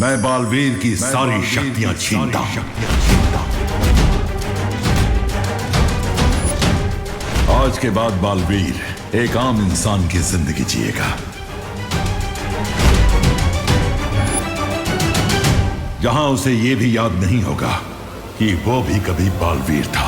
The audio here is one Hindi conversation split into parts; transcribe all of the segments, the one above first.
मैं बालवीर की सारी शक्तियां छीनता हूं। आज के बाद बालवीर एक आम इंसान की जिंदगी जिएगा, जहां उसे यह भी याद नहीं होगा कि वो भी कभी बालवीर था।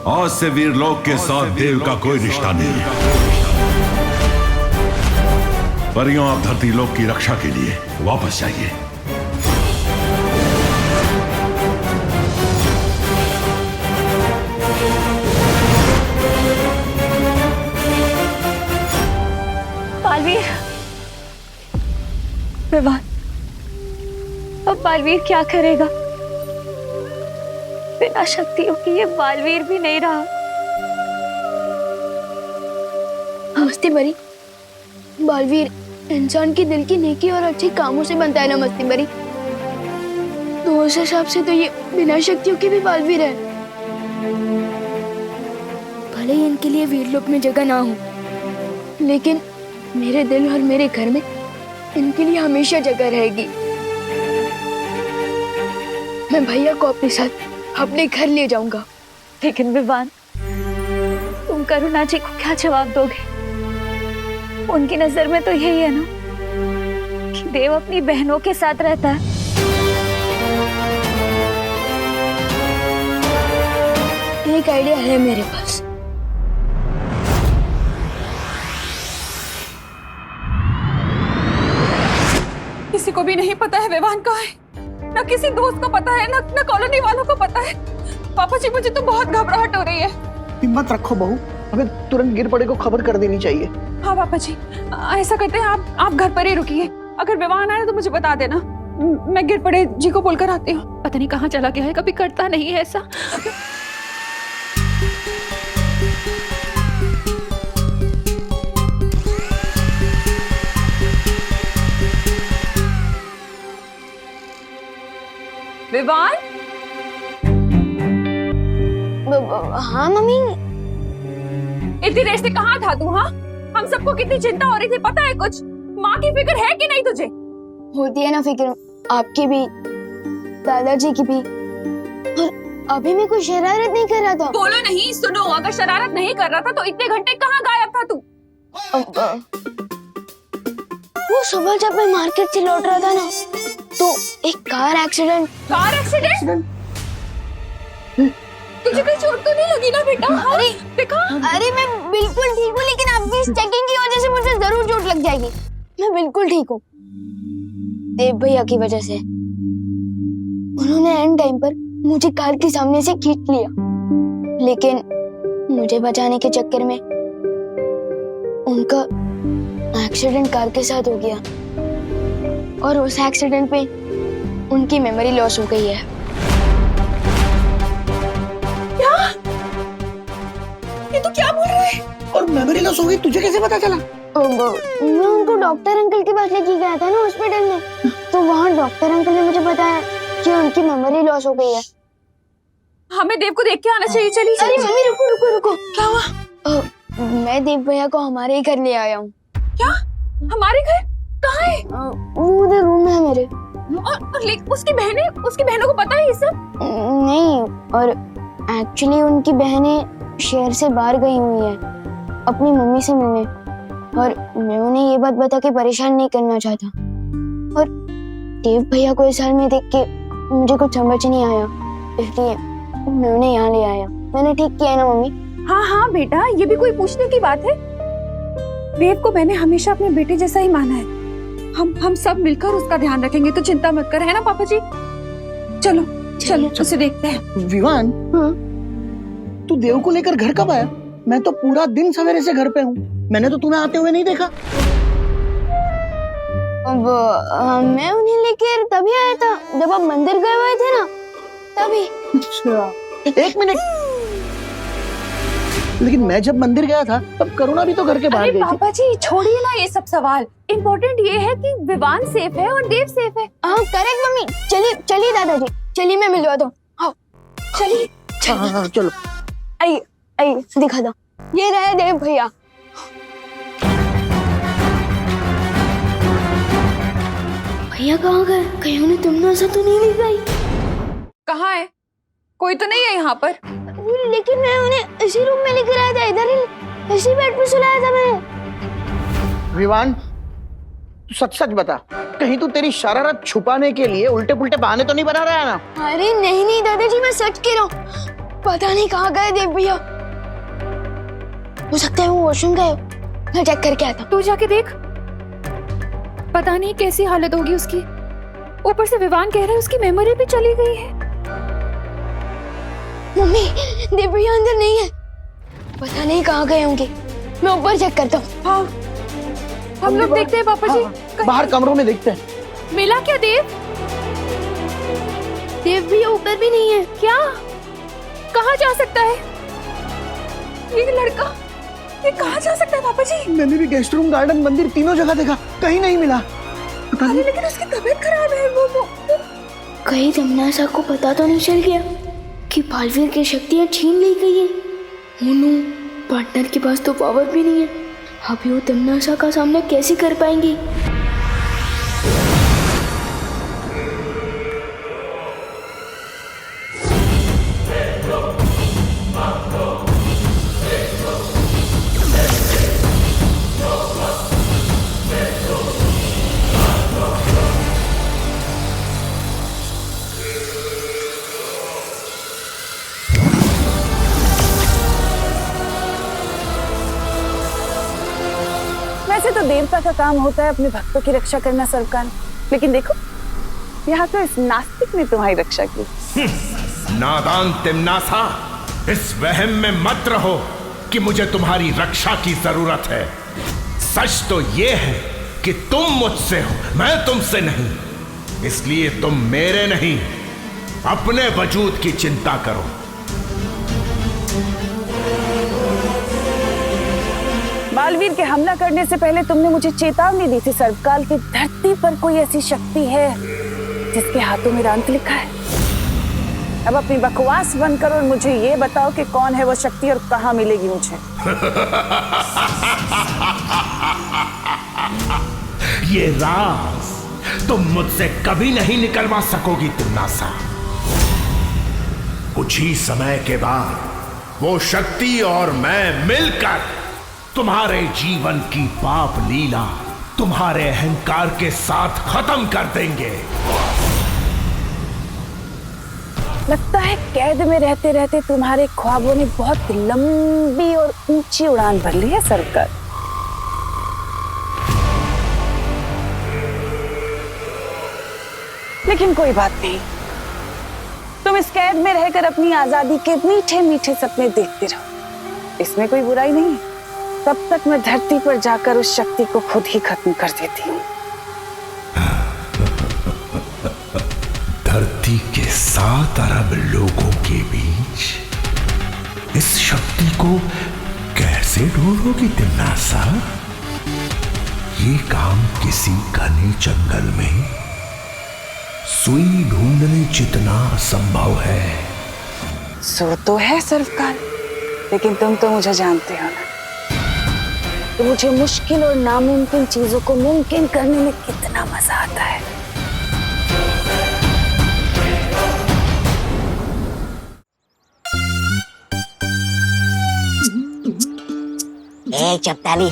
आज से वीरलोक के साथ देव का कोई रिश्ता नहीं है। परियों, आप धरती लोक की रक्षा के लिए वापस जाइए। बालवीर, विवान, अब बालवीर क्या करेगा? बिना शक्तियों की ये बालवीर भी नहीं रहा। मस्ती भरी, बालवीर इंसान की दिल की नेकी और अच्छे कामों से बनता है ना मस्ती भरी। तो उस हिसाब से तो ये बिना शक्तियों के भी बालवीर है। भले ही इनके लिए वीरलोक में जगह ना हो, लेकिन मेरे दिल और मेरे घर में इनके लिए हमेशा जगह रहेगी। मैं भैया को अपने साथ अपने घर ले जाऊंगा। लेकिन विवान, तुम करुणा जी को क्या जवाब दोगे? उनकी नजर में तो यही है ना कि देव अपनी बहनों के साथ रहता है। एक आइडिया है मेरे पास। किसी को भी नहीं पता है विवान कहाँ है, ना किसी दोस्त को पता है, ना कॉलोनी वालों को पता है। पापा जी, मुझे तो बहुत घबराहट हो रही है। हिम्मत रखो बहू, हमें तुरंत गिर पड़े को खबर कर देनी चाहिए। हाँ पापा जी, ऐसा करते हैं, आप घर पर ही रुकिए। अगर विवान आए तो मुझे बता देना, मैं गिर पड़े जी को बोलकर आती हूँ। पता नहीं कहाँ चला गया है, कभी करता नहीं है ऐसा। विवान? हाँ मम्मी। इतनी देर से कहाँ था तू? हाँ, हम सबको कितनी चिंता हो रही थी, पता है कुछ? माँ की फिक्र है कि नहीं तुझे? होती है ना फिक्र, आपकी भी, दादाजी की भी। और अभी मैं कोई शरारत नहीं कर रहा था। बोलो नहीं, सुनो, अगर शरारत नहीं कर रहा था तो इतने घंटे कहाँ गायब था तू? वो सुबह जब मैं मार्केट से लौट रहा था ना, तो एक कार एक्सीडेंट। Car accident? तुझे कोई चोट तो नहीं लगी ना बेटा? अरे देखा? अरे मैं बिल्कुल ठीक हूँ, लेकिन आपकी इस चेकिंग की वजह से मुझे जरूर चोट लग जाएगी। मैं बिल्कुल ठीक हूँ, देव भैया की वजह से। उन्होंने एंड टाइम पर मुझे कार के सामने से खींच लिया, लेकिन मुझे बचाने के चक्कर में उनका एक्सीडेंट कार के साथ हो गया, और उस एक्सीडेंट पे उनकी मेमोरी लॉस हो गई है। क्या? ये तो क्या बोल रहा है? और मेमोरी लॉस हो गई, तुझे कैसे पता चला? मैं उनको डॉक्टर अंकल के पास लेके गया था ना हॉस्पिटल में, तो वहाँ डॉक्टर अंकल ने मुझे बताया कि उनकी मेमोरी लॉस हो गई है। हमें देव को देख के आना चाहिए। चलिए। अरे मम्मी रुको रुको रुको। क्या हुआ? मैं देव भैया को हमारे ही घर ले आया हूँ। क्या? हमारे घर? कहाँ है? वो उधर रूम है मेरे। और उसकी बहनों को पता है ये सब? नहीं, और एक्चुअली उनकी बहनें शहर से बाहर गई हुई है अपनी मम्मी से मिलने, और मैं उन्हें ये बात बता के परेशान नहीं करना चाहता। और देव भैया को इस हाल में देख के मुझे कुछ समझ नहीं आया, इसलिए मैं उन्हें यहाँ ले आया। मैंने ठीक किया ना मम्मी? हाँ हाँ बेटा, ये भी कोई पूछने की बात है? देव को मैंने हमेशा अपने बेटे जैसा ही माना है। हम सब मिलकर उसका ध्यान रखेंगे, तो चिंता मत कर, है ना पापा जी? चलो चलो उसे देखते हैं। विवान, तू देव को लेकर घर कब आया? मैं तो पूरा दिन सवेरे से घर पे हूँ, मैंने तो तुम्हें आते हुए नहीं देखा। अब मैं उन्हें लेकर तभी आया था जब आप मंदिर गए हुए थे ना, तभी। अच्छा, एक मिनट, लेकिन मैं जब मंदिर गया था तब करुणा भी तो घर के बाहर अरे गई थी। पापा जी छोड़िए ना ये सब सवाल, इम्पोर्टेंट ये है कि विवान सेफ है और देव सेफ है। हाँ करेक्ट मम्मी। चलिए चलिए दादाजी, चलिए मैं मिलवा दूँ। हाँ चलिए। हाँ, चलो। आइए आइए दिखा दो, ये रहे देव भैया। भैया कहाँ गए? कहीं उन्हें तुमने ऐसा तो नहीं दिखाई? कहाँ है? कोई तो नहीं है यहाँ पर। लेकिन मैं उन्हें इसी रूम में लेकर आया था, इधर ही इसी बेड पे सुलाया था मैंने। विवान, तू सच सच बता, कहीं तू तेरी शरारत छुपाने के लिए उल्टे पुल्टे बहाने तो नहीं बना रहा है ना? अरे नहीं नहीं दादाजी, मैं सच कह रहा हूँ। पता नहीं कहाँ गए देव भैया, हो सकता है वो वॉशरूम गए। मैं चेक करके आता। तू जाके देख, पता नहीं कैसी हालत होगी उसकी। ऊपर से विवान कह रहा है उसकी मेमोरी भी चली गई है। मम्मी, देव भैया अंदर नहीं है, पता नहीं कहाँ गए होंगे। मैं ऊपर चेक करता हूँ। हाँ, हम लोग देखते हैं पापा जी। हाँ, बाहर कमरों में देखते हैं। मिला क्या देव? देव भैया ऊपर भी नहीं है। क्या? कहाँ जा सकता है ये लड़का? ये कहाँ जा सकता है पापा जी? मैंने भी गेस्ट रूम, गार्डन, मंदिर तीनों जगह देखा, कहीं नहीं मिला। पता नहीं। लेकिन उसकी तबीयत खराब है। वो कहीं तमन्ना को पता तो नहीं चल गया कि बालवीर की शक्तियाँ छीन ली गई है? मोनू, पार्टनर के पास तो पावर भी नहीं है, अभी वो तमन्ना का सामना कैसे कर पाएंगी? वैसे तो देवता का काम होता है अपने भक्तों की रक्षा करना सरकार, लेकिन देखो यहाँ तो इस नास्तिक ने तुम्हारी रक्षा की। नादान तिमनासा, इस वहम में मत रहो कि मुझे तुम्हारी रक्षा की जरूरत है। सच तो ये है कि तुम मुझसे हो, मैं तुमसे नहीं। इसलिए तुम मेरे नहीं, अपने वजूद की चिंता करो। बालवीर के हमला करने से पहले तुमने मुझे चेतावनी दी थी सर्वकाल की धरती पर कोई ऐसी शक्ति है जिसके हाथों में अंत लिखा है। अब अपनी बकवास बंद करो और मुझे ये बताओ कि कौन है वो शक्ति और कहाँ मिलेगी मुझे। ये राज तुम मुझसे कभी नहीं निकलवा सकोगी तिम्नासा। कुछ ही समय के बाद वो शक्ति और मैं मिलकर तुम्हारे जीवन की पाप लीला तुम्हारे अहंकार के साथ खत्म कर देंगे। लगता है कैद में रहते रहते तुम्हारे ख्वाबों ने बहुत लंबी और ऊंची उड़ान भर ली है सरकार। लेकिन कोई बात नहीं, तुम इस कैद में रहकर अपनी आजादी के मीठे मीठे सपने देखते रहो, इसमें कोई बुराई नहीं है। तब तक मैं धरती पर जाकर उस शक्ति को खुद ही खत्म कर देती हूँ। धरती के 7 अरब लोगों के बीच इस शक्ति को कैसे ढूंढोगी तिम्नासा? ये काम किसी घने जंगल में सुई ढूंढने जितना असंभव है। सो तो है सरकार, लेकिन तुम तो मुझे जानते हो ना कि मुझे मुश्किल और नामुमकिन चीजों को मुमकिन करने में कितना मजा आता है। ए चपताली,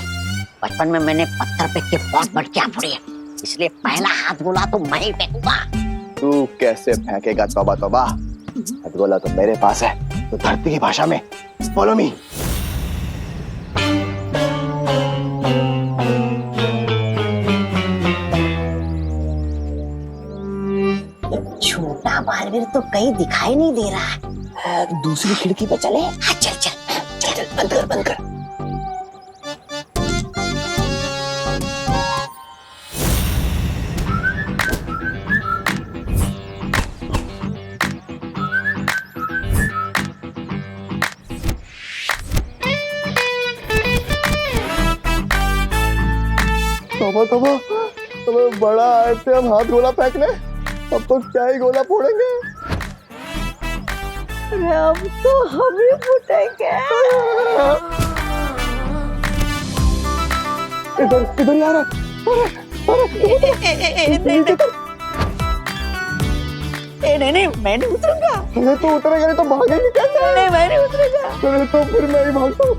बचपन में मैंने पत्थर फेंक के बहुत मटकियां फोड़ी है, इसलिए पहला हाथ गोला तो मैं ही फेंकूंगा। तू कैसे फेंकेगा? तौबा तौबा, हथगोला तो मेरे पास है। तो धरती की भाषा में फॉलो मी। छोटा बालवीर तो कहीं दिखाई नहीं दे रहा है। दूसरी खिड़की पे चले। हाँ, चल चल चल चल, बंद कर बंद कर। तौबा तौबा, तुम्हें बड़ा आए थे हम हाथ गोला फेंकने, अब तो क्या ही गोला फोड़ेंगे। अब तो हम ही फूटेंगे। इधर इधर यार, नहीं मैं नहीं उतरूंगा। ये तो उतरेगा नहीं तो भागेंगे कैसे? नहीं मैं नहीं उतरूंगा। चलो तो फिर मैं ही भागता हूँ।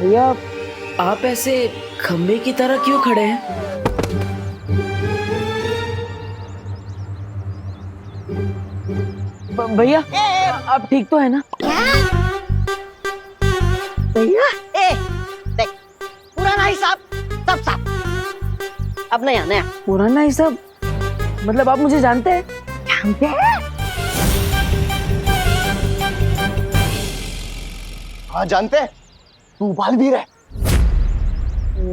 भैया, आप ऐसे खंबे की तरह क्यों खड़े हैं? भैया, आप ठीक तो है ना? भैया, देख, पुराना हिसाब सब साफ, अब नया नया। पुराना हिसाब मतलब आप मुझे जानते हैं? जानते हैं? हाँ जानते हैं, तू बालवीर है।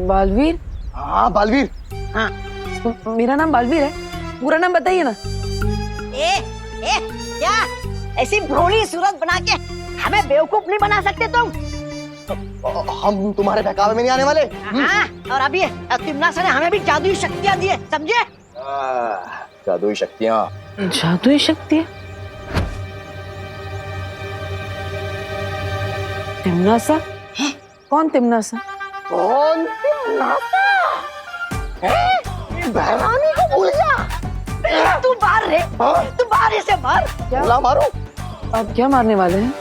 बालवीर? हाँ बालवीर। हाँ। मेरा नाम बालवीर है, पूरा नाम बताइए ना। क्या ऐसी भोली सूरत बना के हमें बेवकूफ नहीं बना सकते तुम? हम तुम्हारे बहकावे में नहीं आने वाले। हाँ, और अभी तिम्नासा ने हमें भी जादुई शक्तियां दी है, समझे? जादुई शक्तियाँ? जादुई शक्तियाँ? तिम्नासा? कौन तिम्नासा? कौन तिम्नासा? बहरानी को भूल गया? तू मार रे, तू मार इसे, मार। क्या मारो? आप क्या मारने वाले हैं?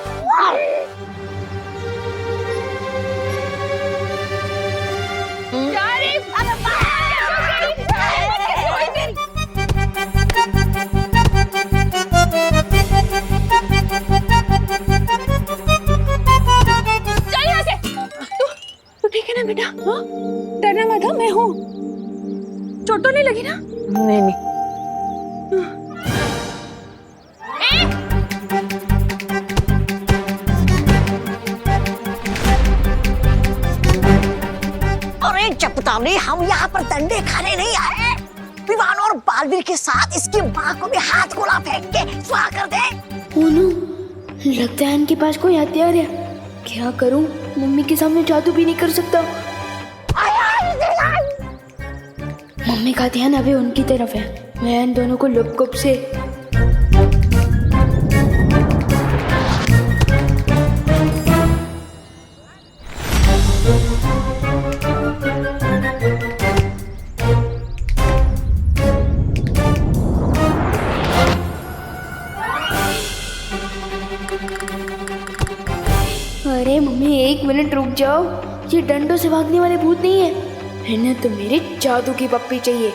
बेटा? हाँ, डरना मत, हाँ, मैं हूँ। चोट तो नहीं लगी ना? नहीं नहीं। अरे चपतावनी, हम यहाँ पर डंडे खाने नहीं आए। विवान और बालवीर के साथ इसकी माँ को भी हाथ गोला फेंक के स्वाहा कर दे। ओनू, लगता है इनके पास कोई हथियार है। क्या करूं? मम्मी के सामने जादू भी नहीं कर सकता। मम्मी का ध्यान अभी उनकी तरफ है। मैं इन दोनों को लुप-गुप से अरे मम्मी, 1 मिनट रुक जाओ। ये डंडों से भागने वाले भूत नहीं है, इन्हें तो मेरी जादू की पप्पी चाहिए।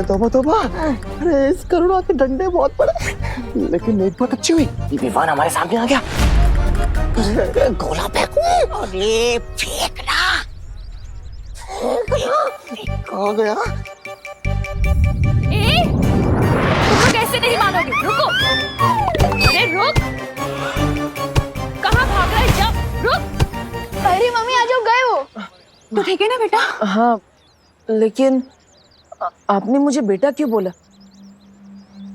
तोबा तोबा, अरे इस करुणा के डंडे बहुत बड़े, लेकिन एक बात अच्छी हुई, ये विवान हमारे सामने आ गया। गोला फेंकू? अरे फेंकना। कहाँ गया? तुम कैसे नहीं मानोगे? रुको, अरे रुक, कहाँ भाग रहे? जब रुक। अरे मम्मी, आ जाओ, गए हो? तो ठीक है ना बेटा? हाँ, लेकिन आपने मुझे बेटा क्यों बोला?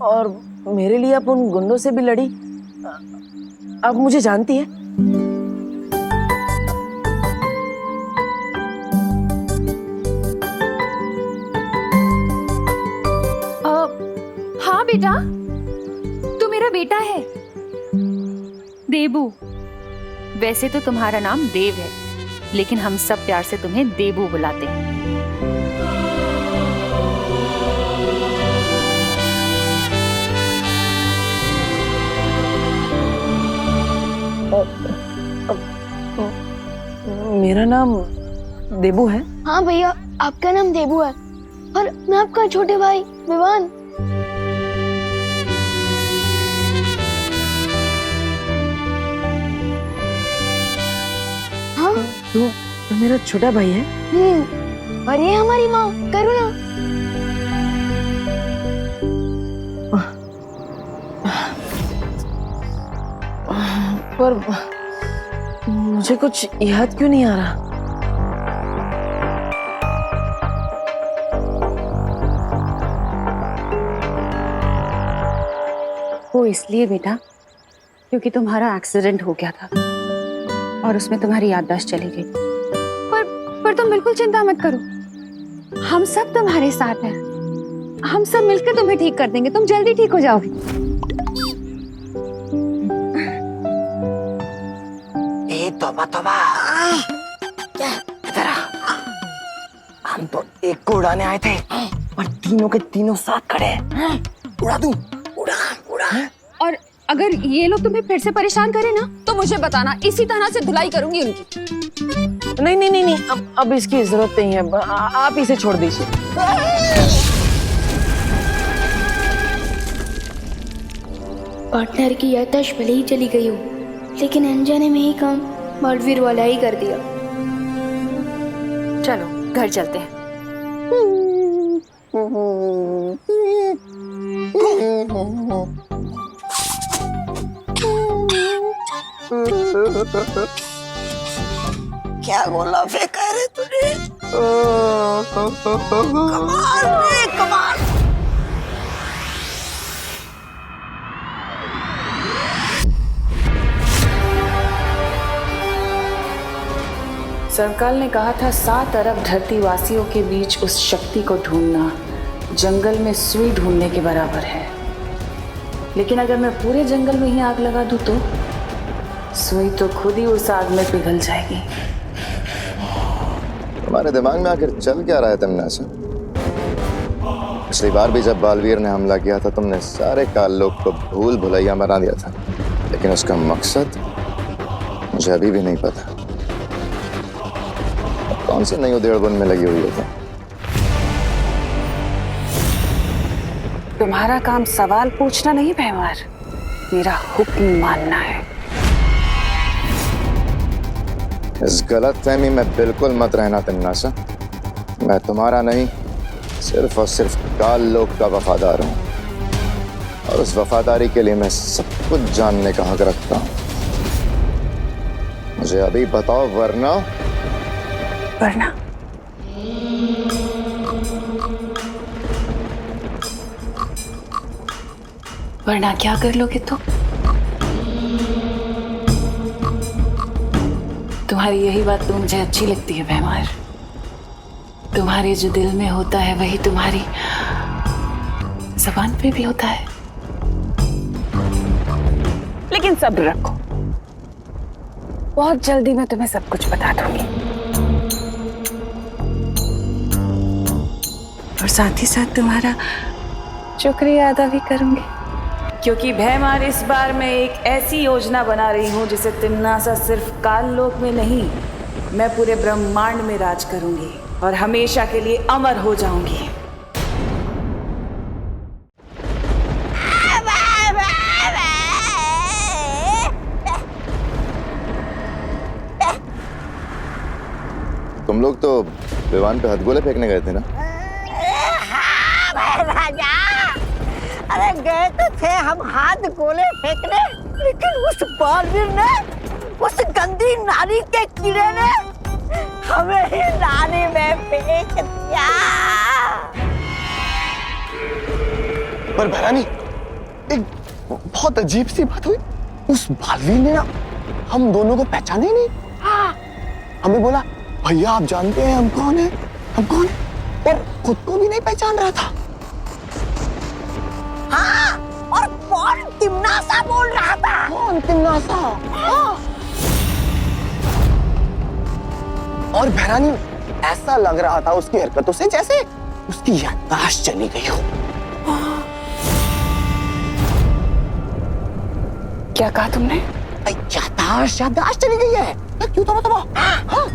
और मेरे लिए आप उन गुंडों से भी लड़ी। आप मुझे जानती है? हाँ बेटा, तू मेरा बेटा है, देबू। वैसे तो तुम्हारा नाम देव है, लेकिन हम सब प्यार से तुम्हें देबू बुलाते हैं। मेरा नाम देबू है? हाँ भैया, आपका नाम देबू है और मैं आपका छोटे भाई विवान। हाँ, तो मेरा छोटा भाई है। और ये हमारी माँ करुणा। पर मुझे कुछ याद क्यों नहीं आ रहा? वो इसलिए बेटा क्योंकि तुम्हारा एक्सीडेंट हो गया था और उसमें तुम्हारी याददाश्त चली गई। पर तुम बिल्कुल चिंता मत करो, हम सब तुम्हारे साथ हैं। हम सब मिलकर तुम्हें ठीक कर देंगे, तुम जल्दी ठीक हो जाओगे। तोबा तोबा, इधर आ। हम तो एक को उड़ाने आए थे, पर तीनों के तीनों साथ खड़े हैं। उड़ा दूं? उड़ा उड़ा। और अगर ये लोग तुम्हें फिर से परेशान करें ना, तो मुझे बताना, इसी तरह से धुलाई करूंगी उनकी। नहीं नहीं नहीं नहीं, अब इसकी जरूरत नहीं है, आप इसे छोड़ दीजिए। पार्टनर की याददाश्त भले ही चली गई हो, लेकिन अनजाने में ही काम बालवीर वाला ही कर दिया। चलो घर चलते हैं। क्या गोला फेंका रे तूने? कमाल रे, कमाल। सरकार ने कहा था 7 अरब धरतीवासियों के बीच उस शक्ति को ढूंढना जंगल में सुई ढूंढने के बराबर है। लेकिन अगर मैं पूरे जंगल में ही आग लगा दूं तो सुई तो खुद ही उस आग में पिघल जाएगी। तुम्हारे दिमाग में आखिर चल क्या रहा है तमन्नासा? पिछली बार भी जब बालवीर ने हमला किया था, तुमने सारे काल्लों को भूल भुलैया बना दिया था, लेकिन उसका मकसद मुझे अभी भी नहीं पता। कौन सी नई उधेड़बुन में लगी हुई है? तुम्हारा काम सवाल पूछना नहीं भैमार, मेरा हुक्म मानना है। इस गलत फहमी में बिल्कुल मत रहना तिमनासा। मैं तुम्हारा नहीं, सिर्फ और सिर्फ काल लोक का वफादार हूं, और उस वफादारी के लिए मैं सब कुछ जानने का हक रखता हूं। मुझे अभी बताओ, वरना वरना क्या कर लोगे तुम? तुम्हारी यही बात तो मुझे अच्छी लगती है भैमार। तुम्हारे जो दिल में होता है वही तुम्हारी जबान पे भी होता है। लेकिन सब्र रखो, बहुत जल्दी मैं तुम्हें सब कुछ बता दूंगी। और साथ ही साथ तुम्हारा शुक्रिया अदा भी करूंगी, क्योंकि भैमार इस बार मैं एक ऐसी योजना बना रही हूं जिसे तिमनासा सिर्फ काल लोक में नहीं, मैं पूरे ब्रह्मांड में राज करूंगी और हमेशा के लिए अमर हो जाऊंगी। तुम लोग तो विवान पे हथगोले फेंकने गए थे ना? हाँ भाई राजा, अरे गए तो थे हम हाथ गोले फेंकने, लेकिन उस बालवीर ने, उस गंदी नारी के कीड़े ने हमें ही नाली में फेंक दिया। पर भैरानी, एक बहुत अजीब सी बात हुई। उस बालवीर ने ना हम दोनों को पहचाने ही नहीं। हमें बोला, भैया आप जानते हैं हम कौन है, हम कौन है, और खुद को भी नहीं पहचान रहा था। हाँ, और कौन तिमनासा बोल रहा था? कौन तिमनासा? और भैरानी, ऐसा लग रहा था उसकी हरकतों से जैसे उसकी याददाश्त चली गई हो। क्या कहा तुमने? याददाश्त चली गई है। क्यों तो बताओ। हाँ।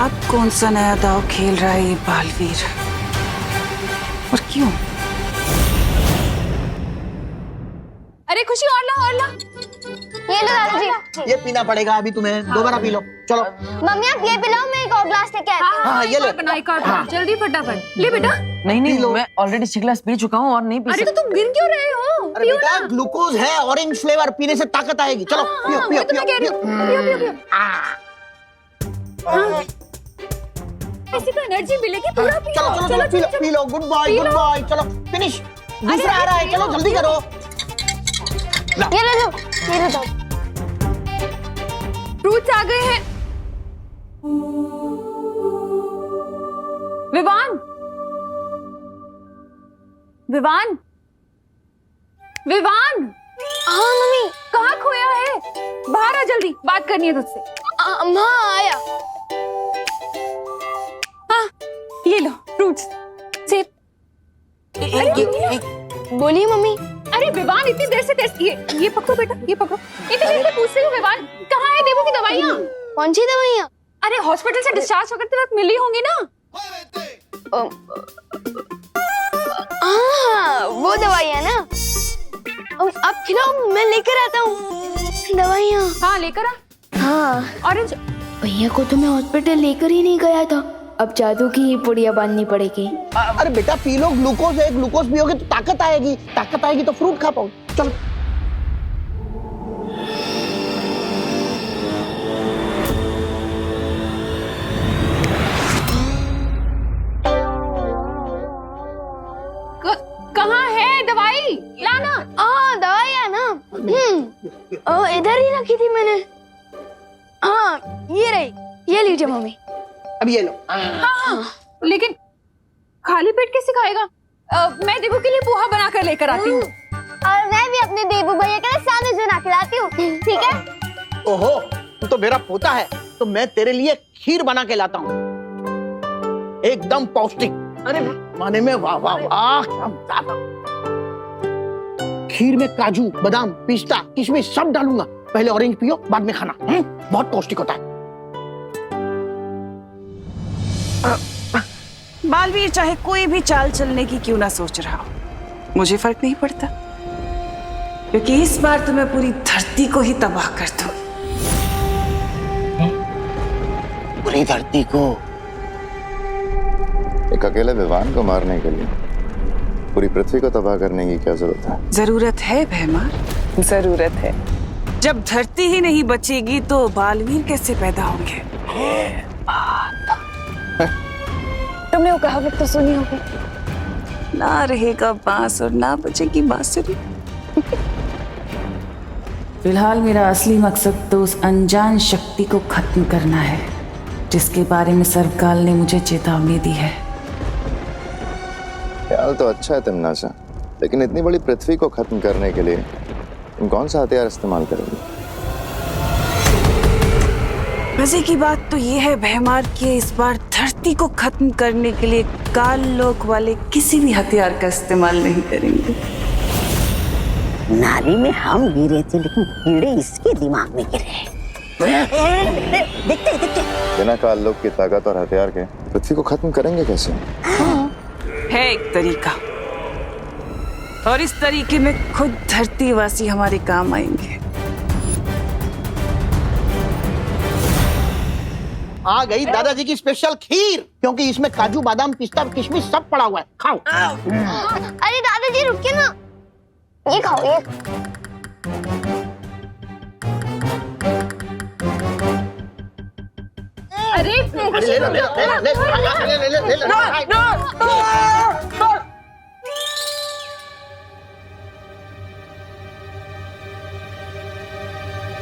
अब कौन सा नया दाव खेल रहा है ये बालवीर, और क्यों? अरे खुशी, और ला और ला। ये लो दादाजी। ये पीना पड़ेगा अभी तुम्हें, दोबारा पी लो। चलो मम्मी आप ये पिलाओ, मैं एक और ग्लास लेके आती हूँ। हाँ, ये ले। जल्दी फटाफट ले बेटा। नहीं नहीं, मैं ऑलरेडी 6 ग्लास पी चुका हूँ और नहीं पी अरे तो तुम गिर क्यों रहे हो? अरे बेटा, ग्लूकोज है, ऑरेंज फ्लेवर, पीने से ताकत आएगी। चलो पियो पियो पियो पियो। ऐसी तो एनर्जी मिलेगी, पूरा पियो। चलो चलो चलो पी लो। Good boy good boy. चलो फिनिश, दूसरा आ रहा है, चलो जल्दी करो। ये ले लो, ये ले दो। फ्रूट्स आ गए हैं। विवान, विवान, विवान। हाँ मम्मी। कहाँ खोया है? बाहर आ जल्दी, बात करनी है तुझसे। हाँ आया। हाँ ये लो फ्रूट्स, सेब। बोलिए मम्मी। अरे विवान, इतनी देर से टेस्ट ये पकड़ो बेटा, ये पकड़ो। इतनी देर से पूछ रही हूँ विवान, कहाँ है देवू की दवाइयाँ? कौन सी दवाइयाँ? अरे हॉस्पिटल से डिस्चार्ज होकर तुरंत मिली होंगी ना? हाँ वो दवाइयाँ ना। आप खिलाओ, मैं लेकर आता हूँ दवाइयाँ। हाँ लेकर आ। हाँ ऑरेंज। भैया को तो मैं हॉस्पिटल लेकर ही नहीं गया था, अब जादू की पुड़िया बांधनी पड़ेगी। अरे बेटा पी लो, ग्लूकोज है, ग्लूकोज पियोगे तो ताकत आएगी, ताकत आएगी तो फ्रूट खा पाओ। चलो कहाँ है दवाई? लाना। हाँ दवाइयाँ ना, इधर ही रखी थी मैंने। हाँ ये रही, ये लीजिए मम्मी। अब ये लो। हाँ, लेकिन खाली पेट कैसे खाएगा? मैं देवू के लिए पोहा बनाकर लेकर आती हूँ। और मैं भी अपने देवू भैया के लिए सैंडविच बना के लाती हूँ, ठीक है? ओहो, तू तो मेरा पोता है, तो मैं तेरे लिए खीर बना के लाता हूँ, एकदम पौष्टिक। अरे माने में वाह वाह वाह, क्या मजा। खीर में काजू, बादाम, पिस्ता, किशमिश सब डालूंगा। पहले ऑरेंज पियो, बाद में खाना। बहुत पौष्टिक होता है। बालवीर चाहे कोई भी चाल चलने की क्यों ना सोच रहा हो, मुझे फर्क नहीं पड़ता, क्योंकि इस बार तो मैं पूरी धरती को ही तबाह कर दूंगी। पूरी धरती को? एक अकेले विवान को मारने के लिए पूरी पृथ्वी को तबाह करने की क्या जरूरत है? जरूरत है भैमार, जरूरत है। जब धरती ही नहीं बचेगी तो बालवीर कैसे पैदा होंगे? तुमने वो कहावत तो सुनी होगी, ना रहेगा बांस और ना बचेगी बांसुरी। फिलहाल मेरा असली मकसद तो उस अनजान शक्ति को खत्म करना है जिसके बारे में सर्वकाल ने मुझे चेतावनी दी है। ख्याल तो अच्छा है तिम्नासा, लेकिन इतनी बड़ी पृथ्वी को खत्म करने के लिए तुम कौन सा हथियार इस्तेमाल करोगे? मजे की बात तो ये है भैमार कि इस बार धरती को खत्म करने के लिए काल लोक वाले किसी भी हथियार का इस्तेमाल नहीं करेंगे। नाली में हम गिरे थे, लेकिन कीड़े इसके दिमाग में गिरे। देखते देखते बिना काल लोक की ताकत और हथियार के पृथ्वी को खत्म करेंगे कैसे? है एक तरीका, और इस तरीके में खुद धरतीवासी हमारे काम आएंगे। आ गई दादाजी की स्पेशल खीर, क्योंकि इसमें काजू, बादाम, पिस्ता, किशमिश सब पड़ा हुआ है। खाओ। अरे दादाजी रुकिए ना, ये खाओ ये। अरे ले लो, ले लो, ले लो, ले लो, ले लो।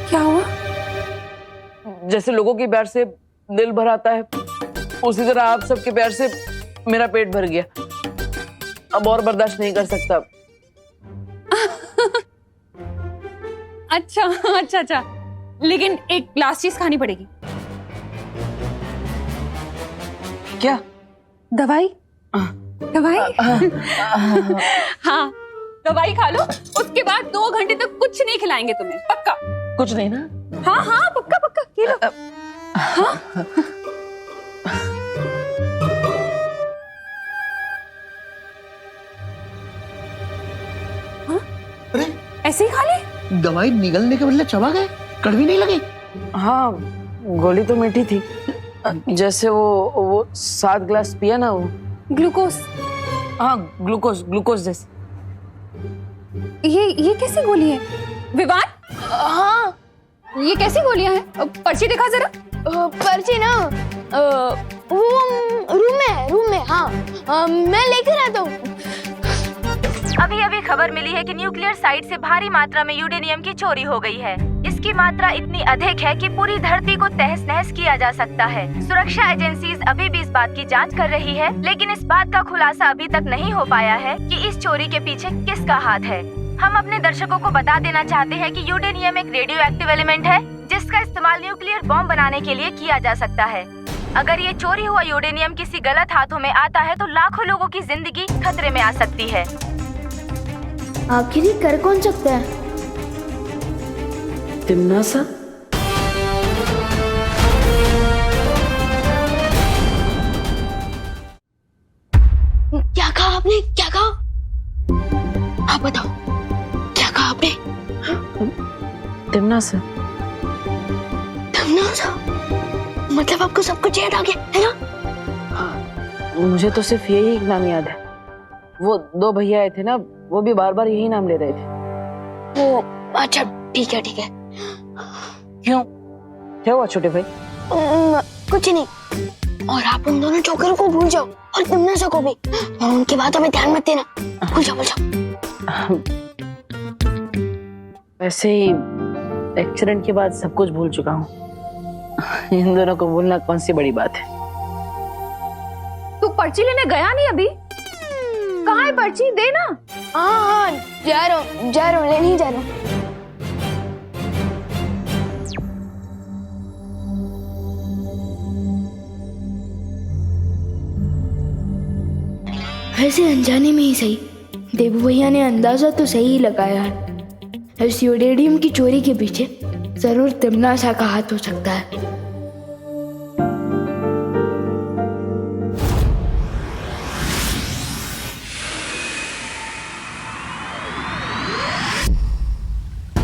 क्या हुआ? जैसे लोगों के प्यार से दिल भर आता है, उसी तरह आप सबके प्यार से मेरा पेट भर गया। अब और बर्दाश्त नहीं कर सकता। अच्छा अच्छा अच्छा, लेकिन एक लास्ट चीज खानी पड़ेगी। क्या? दवाई? दवाई? हाँ, दवाई खा लो, उसके बाद 2 घंटे तक कुछ नहीं खिलाएंगे तुम्हें, पक्का? कुछ नहीं ना? हाँ हाँ पक्का पक्का, ये लो। हाँ? हाँ? अरे ऐसे ही खा ले? दवाई निगलने के बदले चबा गए, कड़वी नहीं लगी? हाँ, गोली तो मीठी थी, जैसे वो 7 ग्लास पिया ना वो। ग्लूकोज? हाँ, ग्लूकोज जैसे। ये कैसी गोली है विवान? हाँ ये कैसी गोलियां हैं? पर्ची दिखा जरा। पर्ची ना वो रूम में हाँ मैं लेकर आता हूँ। अभी अभी खबर मिली है कि न्यूक्लियर साइट से भारी मात्रा में यूरेनियम की चोरी हो गई है। इसकी मात्रा इतनी अधिक है कि पूरी धरती को तहस नहस किया जा सकता है। सुरक्षा एजेंसीज अभी भी इस बात की जांच कर रही है, लेकिन इस बात का खुलासा अभी तक नहीं हो पाया है कि इस चोरी के पीछे किसका हाथ है। हम अपने दर्शकों को बता देना चाहते हैं कि यूरेनियम एक रेडियो एक्टिव एलिमेंट है जिसका इस्तेमाल न्यूक्लियर बॉम्ब बनाने के लिए किया जा सकता है। अगर ये चोरी हुआ यूरेनियम किसी गलत हाथों में आता है तो लाखों लोगों की जिंदगी खतरे में आ सकती है। आखिर ये कर कौन सकता है? तिम्नासा? क्या कहा आपने? क्या कहा? आप बताओ, क्या कहा आपने? तिम्नासा? तिम्नासा? मतलब आपको सब कुछ याद आ गया है ना? मुझे तो सिर्फ यही एक नाम याद है। वो 2 भैया आए थे ना, वो भी बार बार यही नाम ले रहे थे। वो अच्छा ठीक है ठीक है। क्यों? क्या हुआ छोटे भाई? कुछ नहीं। और आप उन दोनों चौकरों को भूल जाओ और तिम्नासा को भी, और उनकी बातों में ध्यान मत देना। भूल जाओ भूल जाओ। वैसे ही एक्सीडेंट के बाद सब कुछ भूल चुका हूँ। इन दोनों को भूलना कौन सी बड़ी बात है। तू पर्ची लेने गया नहीं अभी? कहाँ है पर्ची? दे ना। हाँ जा रहा हूँ लेने ही जा रहा हूँ। वैसे अनजाने में ही सही, देवू भैया ने अंदाजा तो सही लगाया है। इस यूरेनियम की चोरी के पीछे जरूर तिमनासा का हाथ हो सकता है।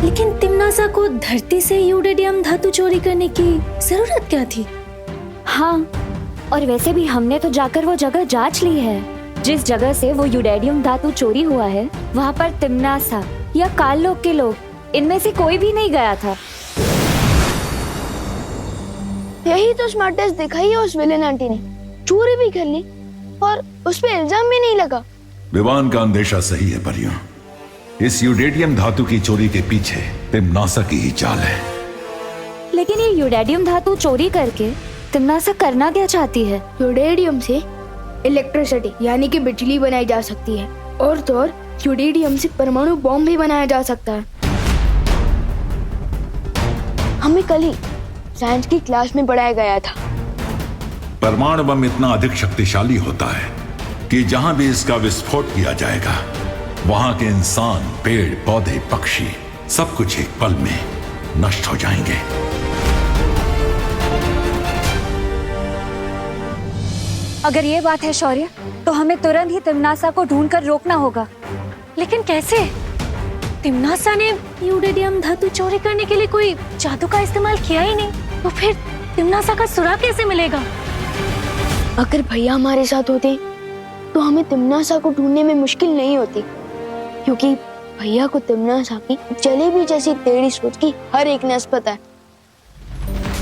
लेकिन तिमनासा को धरती से यूरेनियम धातु चोरी करने की जरूरत क्या थी? हाँ, और वैसे भी हमने तो जाकर वो जगह जांच ली है। जिस जगह से वो यूरेनियम धातु चोरी हुआ है वहाँ पर तिमनासा या काललोक के लोग इनमें से कोई भी नहीं गया था। यही तो स्मार्टेस्ट दिखाई है उस विलेन आंटी ने। चोरी भी कर ली और उस पे इल्जाम भी नहीं लगा। विवान का अंदेशा सही है परियों। इस यूरेनियम धातु की चोरी के पीछे तिमनासा की ही चाल है। लेकिन ये यूरेनियम धातु चोरी करके तिमनासा करना क्या चाहती है? यूरेनियम से इलेक्ट्रिसिटी यानी कि बिजली बनाई जा सकती है, और तो और यूरेनियम से परमाणु बॉम्ब भी बनाया जा सकता है। हमें कल ही साइंस की क्लास में पढ़ाया गया था। परमाणु बम इतना अधिक शक्तिशाली होता है कि जहां भी इसका विस्फोट किया जाएगा वहां के इंसान, पेड़ पौधे, पक्षी सब कुछ एक पल में नष्ट हो जाएंगे। अगर ये बात है शौर्य, तो हमें तुरंत ही तिमनासा को ढूंढकर रोकना होगा। लेकिन कैसे? तिमनासा ने यूरेनियम धातु चोरी करने के लिए कोई जादू का इस्तेमाल किया ही नहीं, तो फिर तिमनासा का सुराग कैसे मिलेगा? अगर भैया हमारे साथ होते तो हमें तिमनासा को ढूंढने में मुश्किल नहीं होती, क्योंकि भैया को तिमनासा की जलेबी जैसी टेढ़ी सोच की हर एक नस पता है।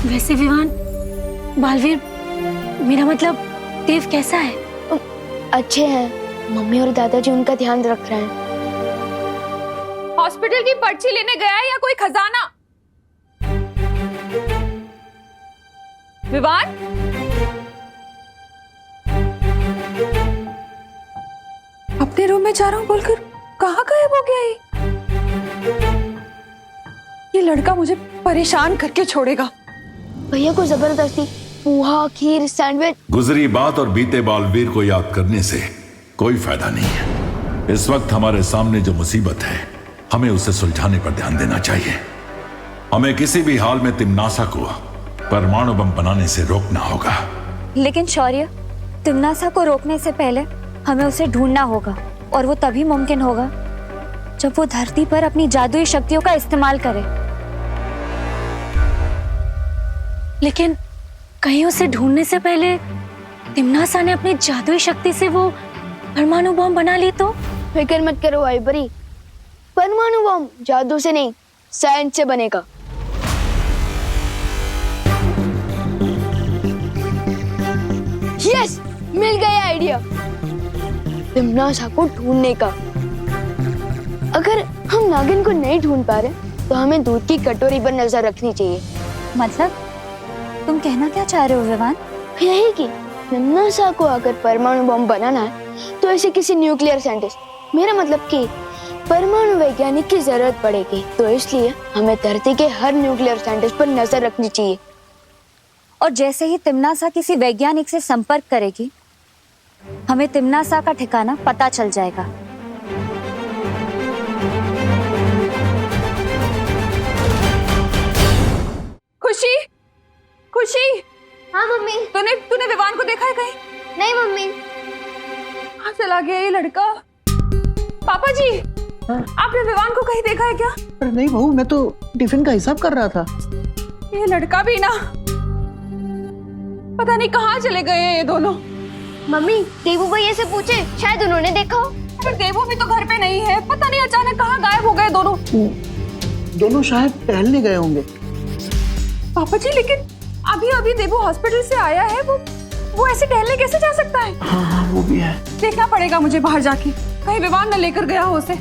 वैसे विवान, बालवीर, मेरा मतलब देव कैसा है? अच्छे हैं। मम्मी और दादाजी उनका ध्यान रख रहे हैं। हॉस्पिटल की पर्ची लेने गया है या कोई खजाना? विवान, अपने रूम में जा रहा हूँ बोलकर कहाँ गायब हो गया ये लड़का मुझे परेशान करके छोड़ेगा। भैया को जबरदस्ती पोहा, खीर, सैंडविच। गुजरी बात और बीते बालवीर को याद करने से कोई फायदा नहीं है। इस वक्त हमारे सामने जो मुसीबत है, हमें उसे सुलझाने पर ध्यान देना चाहिए। हमें किसी भी हाल में तिमनासा को परमाणु बम बनाने से रोकना होगा। लेकिन शौर्य, तिमनासा को रोकने से पहले हमें उसे ढूंढना होगा, और वो तभी मुमकिन होगा जब वो धरती पर अपनी जादुई शक्तियों का इस्तेमाल करे। लेकिन कहीं उसे ढूंढने से पहले तिमनासा ने अपनी जादुई शक्ति से वो परमाणु बम बना ली तो? फिक्र मत करो आइबरी, परमाणु बम जादू से नहीं, साइंस से बनेगा। यस, मिल गया आइडिया तिमनासा को ढूंढने का। अगर हम नागिन को नहीं ढूंढ पा रहे तो हमें दूध की कटोरी पर नजर रखनी चाहिए। मतलब तुम कहना क्या चाह रहे हो विवान? यही कि तिमनासा को अगर परमाणु बम बनाना है तो ऐसे किसी न्यूक्लियर साइंटिस्ट, मेरा मतलब कि परमाणु वैज्ञानिक की जरूरत पड़ेगी। तो इसलिए हमें धरती के हर न्यूक्लियर साइंटिस्ट पर नजर रखनी चाहिए। और जैसे ही तिमनासा किसी वैज्ञानिक से संपर्क करेगी, हमें तिमनासा का ठिकाना पता चल जाएगा। खुशी, खुशी। हाँ मम्मी। तूने विवान को देखा है कहीं? नहीं मम्मी। कहाँ चला गया ये लड़का? पापा जी, आपने विवान को कहीं देखा है क्या? अरे नहीं बहू, मैं तो टिफिन का हिसाब कर रहा था। ये लड़का भी ना, पता नहीं कहाँ चले गए हैं ये दोनों। मम्मी, देवू भैया से पूछे, शायद उन्होंने देखा हो। पर देवू भी तो घर पे नहीं है, पता नहीं अचानक कहाँ गायब हो गए दोनों। दोनों शायद टहलने गए होंगे। पापा जी, लेकिन अभी अभी देवू हॉस्पिटल से आया है, वो ऐसे टहलने कैसे जा सकता है? हाँ, वो भी है। देखना पड़ेगा मुझे बाहर जाके, कहीं विवान न लेकर गया हो उसे।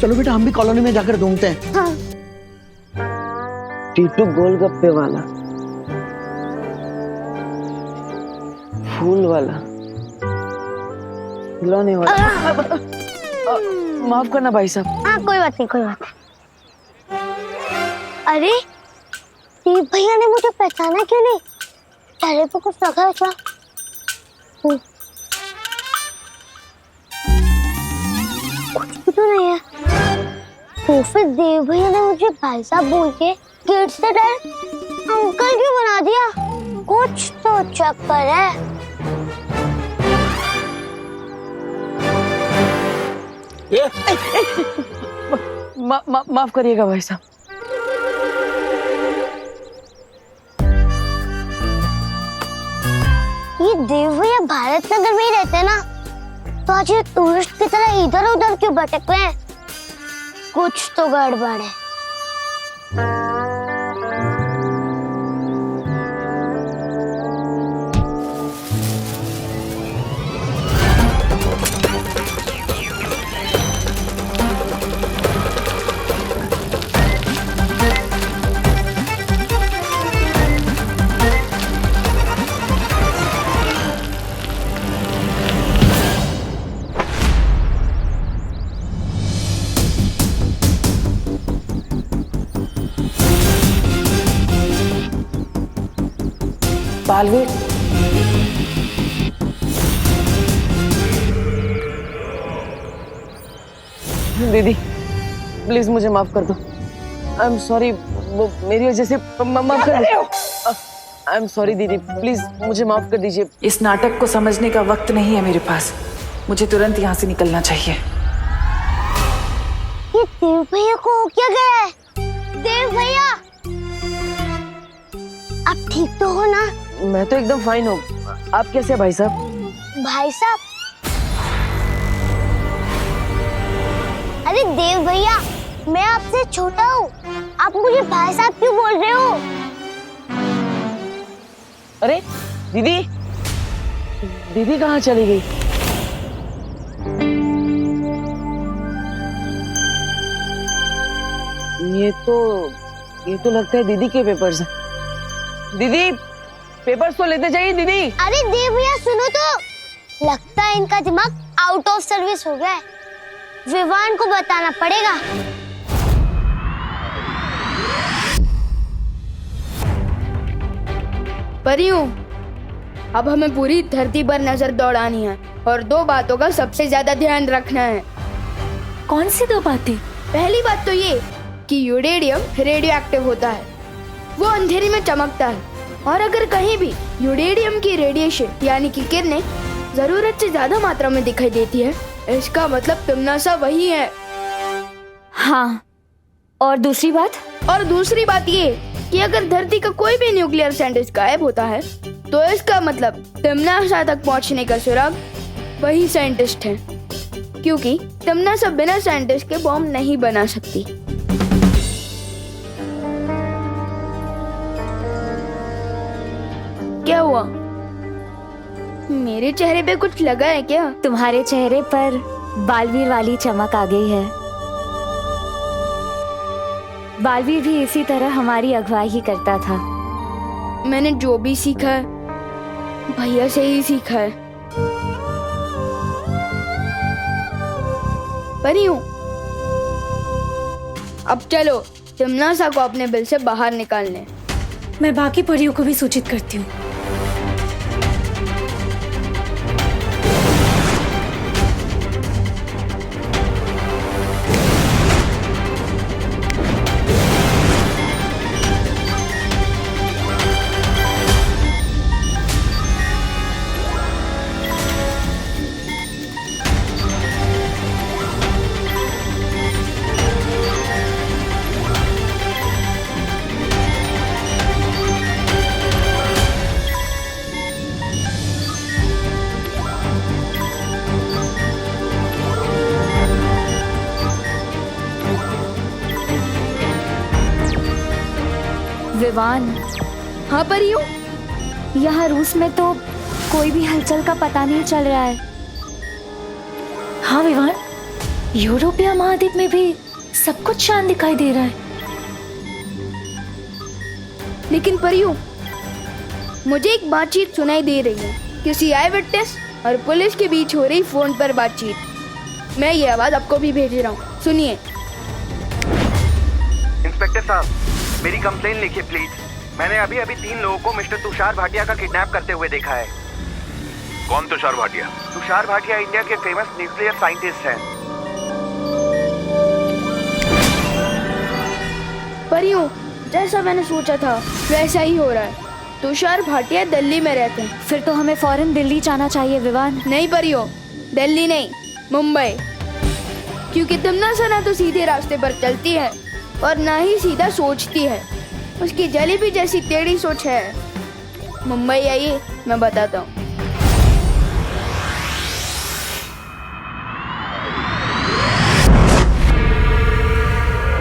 चलो बेटा, हम भी कॉलोनी में जाकर ढूंढते हैं। हाँ। टीटू गोलगप्पे वाला, फूल वाला, खिलौने वाला। माफ करना भाई साहब। हाँ, कोई बात नहीं, कोई बात नहीं। अरे देव भैया ने मुझे पहचाना क्यों नहीं? पहले तो कुछ लगा क्या? कुछ भी तो नहीं है। तो फिर देव भैया ने मुझे भाई साहब बोल के गेट से डायरेक्ट अंकल क्यों बना दिया? कुछ तो चक्कर है। माफ करिएगा भाई साहब। ये देव भैया भारत नगर में ही रहते हैं ना, तो आज ये टूरिस्ट की तरह इधर उधर क्यों भटक रहे हैं? कुछ तो गड़बड़ है। बालवीर, दीदी प्लीज मुझे माफ कर दो। आई एम सॉरी, वो मेरी वजह से माफ कर दो। आई एम सॉरी दीदी, प्लीज मुझे माफ कर दीजिए। इस नाटक को समझने का वक्त नहीं है मेरे पास। मुझे तुरंत यहाँ से निकलना चाहिए। ये देव भैया को क्या गया है? देव भैया, आप ठीक तो हो ना? मैं तो एकदम फाइन हूँ। आप कैसे हैं भाई साहब? भाई साहब? अरे देव भैया, मैं आपसे छोटा हूँ, आप मुझे भाई साहब क्यों बोल रहे हो? अरे दीदी, दीदी कहाँ चली गई? ये तो लगता है दीदी के पेपर्स हैं। दीदी पेपर्स तो लेते जाइए दीदी। अरे देव भैया सुनो तो, लगता है इनका दिमाग आउट ऑफ सर्विस हो गया है। विवान को बताना पड़ेगा। परियों, अब हमें पूरी धरती पर नजर दौड़ानी है और दो बातों का सबसे ज्यादा ध्यान रखना है। कौन सी दो बातें? पहली बात तो ये कि यूरेडियम रेडियो एक्टिव होता है, वो अंधेरे में चमकता है, और अगर कहीं भी यूरेडियम की रेडिएशन यानी कि किरणें जरूरत से ज्यादा मात्रा में दिखाई देती है, इसका मतलब तिम्नासा वही है। हाँ, और दूसरी बात? और दूसरी बात ये कि अगर धरती का कोई भी न्यूक्लियर साइंटिस्ट गायब होता है, तो इसका मतलब तिम्नासा तक पहुंचने का सुराग वही साइंटिस्ट है, क्योंकि तिम्नासा बिना साइंटिस्ट के बॉम्ब नहीं बना सकती। क्या हुआ? मेरे चेहरे पे कुछ लगा है क्या? तुम्हारे चेहरे पर बालवीर वाली चमक आ गई है। बालवीर भी इसी तरह हमारी अगुवाई ही करता था। मैंने जो भी सीखा है भैया से ही सीखा है। परियों, अब चलो तिम्नासा को अपने बिल से बाहर निकालने। मैं बाकी परियों को भी सूचित करती हूँ। विवान। हाँ परियों, यहाँ रूस में तो कोई भी हलचल का पता नहीं चल रहा है। हाँ विवान, यूरोपीय महाद्वीप में भी सब कुछ शांत दिखाई दे रहा है। लेकिन परियों, मुझे एक बातचीत सुनाई दे रही है, किसी आई विटनेस और पुलिस के बीच हो रही फोन पर बातचीत। मैं ये आवाज आपको भी भेज रहा हूँ, सुनिए। इंस्पेक्टर साहब, मेरी कंप्लेन लिखिए प्लीज। मैंने अभी 3 लोगों को मिस्टर तुषार भाटिया का किडनैप करते हुए देखा है। कौन तुषार भाटिया? तुषार भाटिया इंडिया के फेमस न्यूक्लियर साइंटिस्ट हैं। परियों, जैसा मैंने सोचा था वैसा ही हो रहा है। तुषार भाटिया दिल्ली में रहते हैं। फिर तो हमें फौरन दिल्ली जाना चाहिए विवान। नहीं परियों, दिल्ली नहीं, मुंबई। क्योंकि तिम्नासा ना तो सीधे रास्ते पर चलती है और ना ही सीधा सोचती है। उसकी जलेबी जैसी टेढ़ी सोच है। मुंबई आइए, मैं बताता हूँ।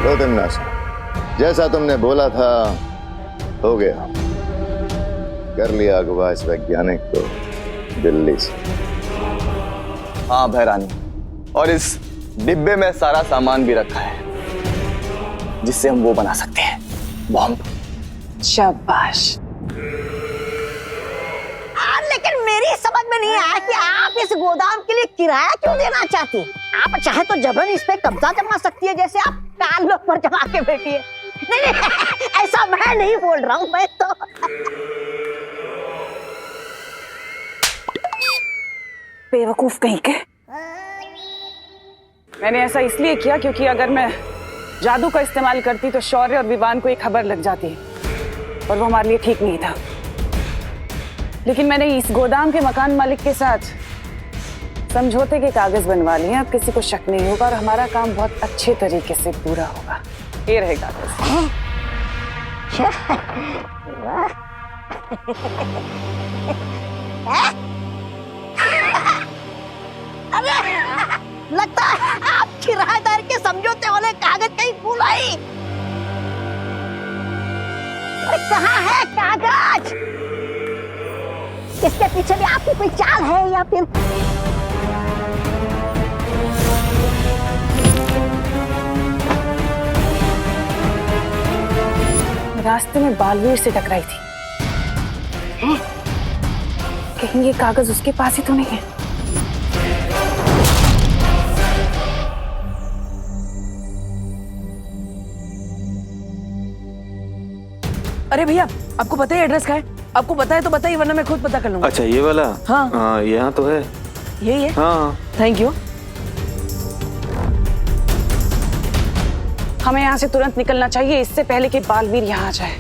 लो तिम्नासा, जैसा तुमने बोला था हो गया। कर लिया अगवा इस वैज्ञानिक को दिल्ली से। हाँ भैरानी, और इस डिब्बे में सारा सामान भी रखा है जिससे हम वो बना सकते हैं, बॉम्ब। शाबाश। लेकिन मेरी समझ में नहीं आया कि आप इस गोदाम के लिए किराया क्यों देना चाहती हैं? आप चाहे तो जबरन इस पे कब्जा जमा सकती है, जैसे आप काल लोग पर जमा के बैठी है। नहीं, ऐसा मैं नहीं बोल रहा हूँ। मैं तो बेवकूफ कहीं के। मैंने ऐसा इसलिए किया क्योंकि अगर मैं जादू का इस्तेमाल करती तो शौर्य और विवान को एक खबर लग जाती और वो हमारे लिए ठीक नहीं था। लेकिन मैंने इस गोदाम के मकान मालिक के साथ समझौते के कागज बनवा लिए। अब किसी को शक नहीं होगा और हमारा काम बहुत अच्छे तरीके से पूरा होगा। ये रहे कागज। अरे लगता है आप किराएदार के समझौते वाले कागज कहीं भूल आई। अरे कहाँ है कागज? इसके पीछे भी आपकी कोई चाल है या फिर? रास्ते में बालवीर से टकराई थी। कहीं ये कागज उसके पास ही तो नहीं है? अरे भैया, आपको पता है एड्रेस का है? आपको पता है तो बताइए, वरना मैं खुद पता कर लूंगा। अच्छा ये वाला? हाँ यहाँ तो है। यही है? हाँ थैंक यू। हमें यहाँ से तुरंत निकलना चाहिए, इससे पहले कि बालवीर यहाँ आ जाए।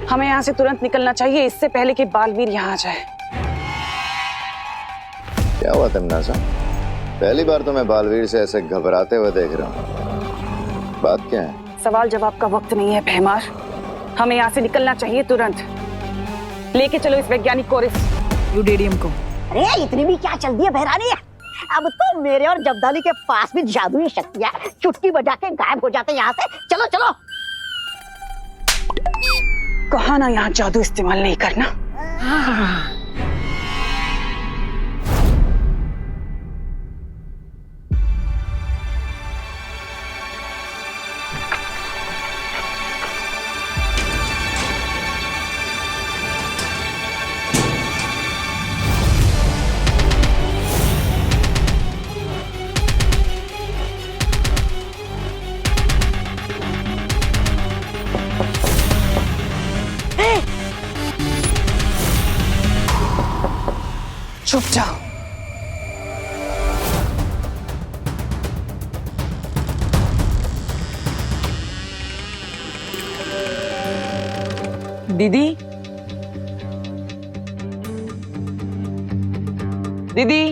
हमें यहाँ से तुरंत निकलना चाहिए, इससे पहले कि बालवीर यहाँ आ जाए। क्या हुआ तिम्नासा? पहली बार तो मैं बालवीर से ऐसे घबराते हुए देख रहा हूँ। बात क्या है? सवाल जवाब का वक्त नहीं है भैमार। हमें यहाँ से निकलना चाहिए तुरंत। लेके चलो इस वैज्ञानिक को और इस यूडेडियम को। अरे इतनी भी क्या चल दी है बहरानी? अब तो मेरे और जब्दाली के पास भी जादुई शक्तियां चुटकी बजा के गायब हो जाते यहाँ से। चलो चलो। कहा ना यहाँ जादू इस्तेमाल नहीं करना। चुप जाओ। दीदी, दीदी,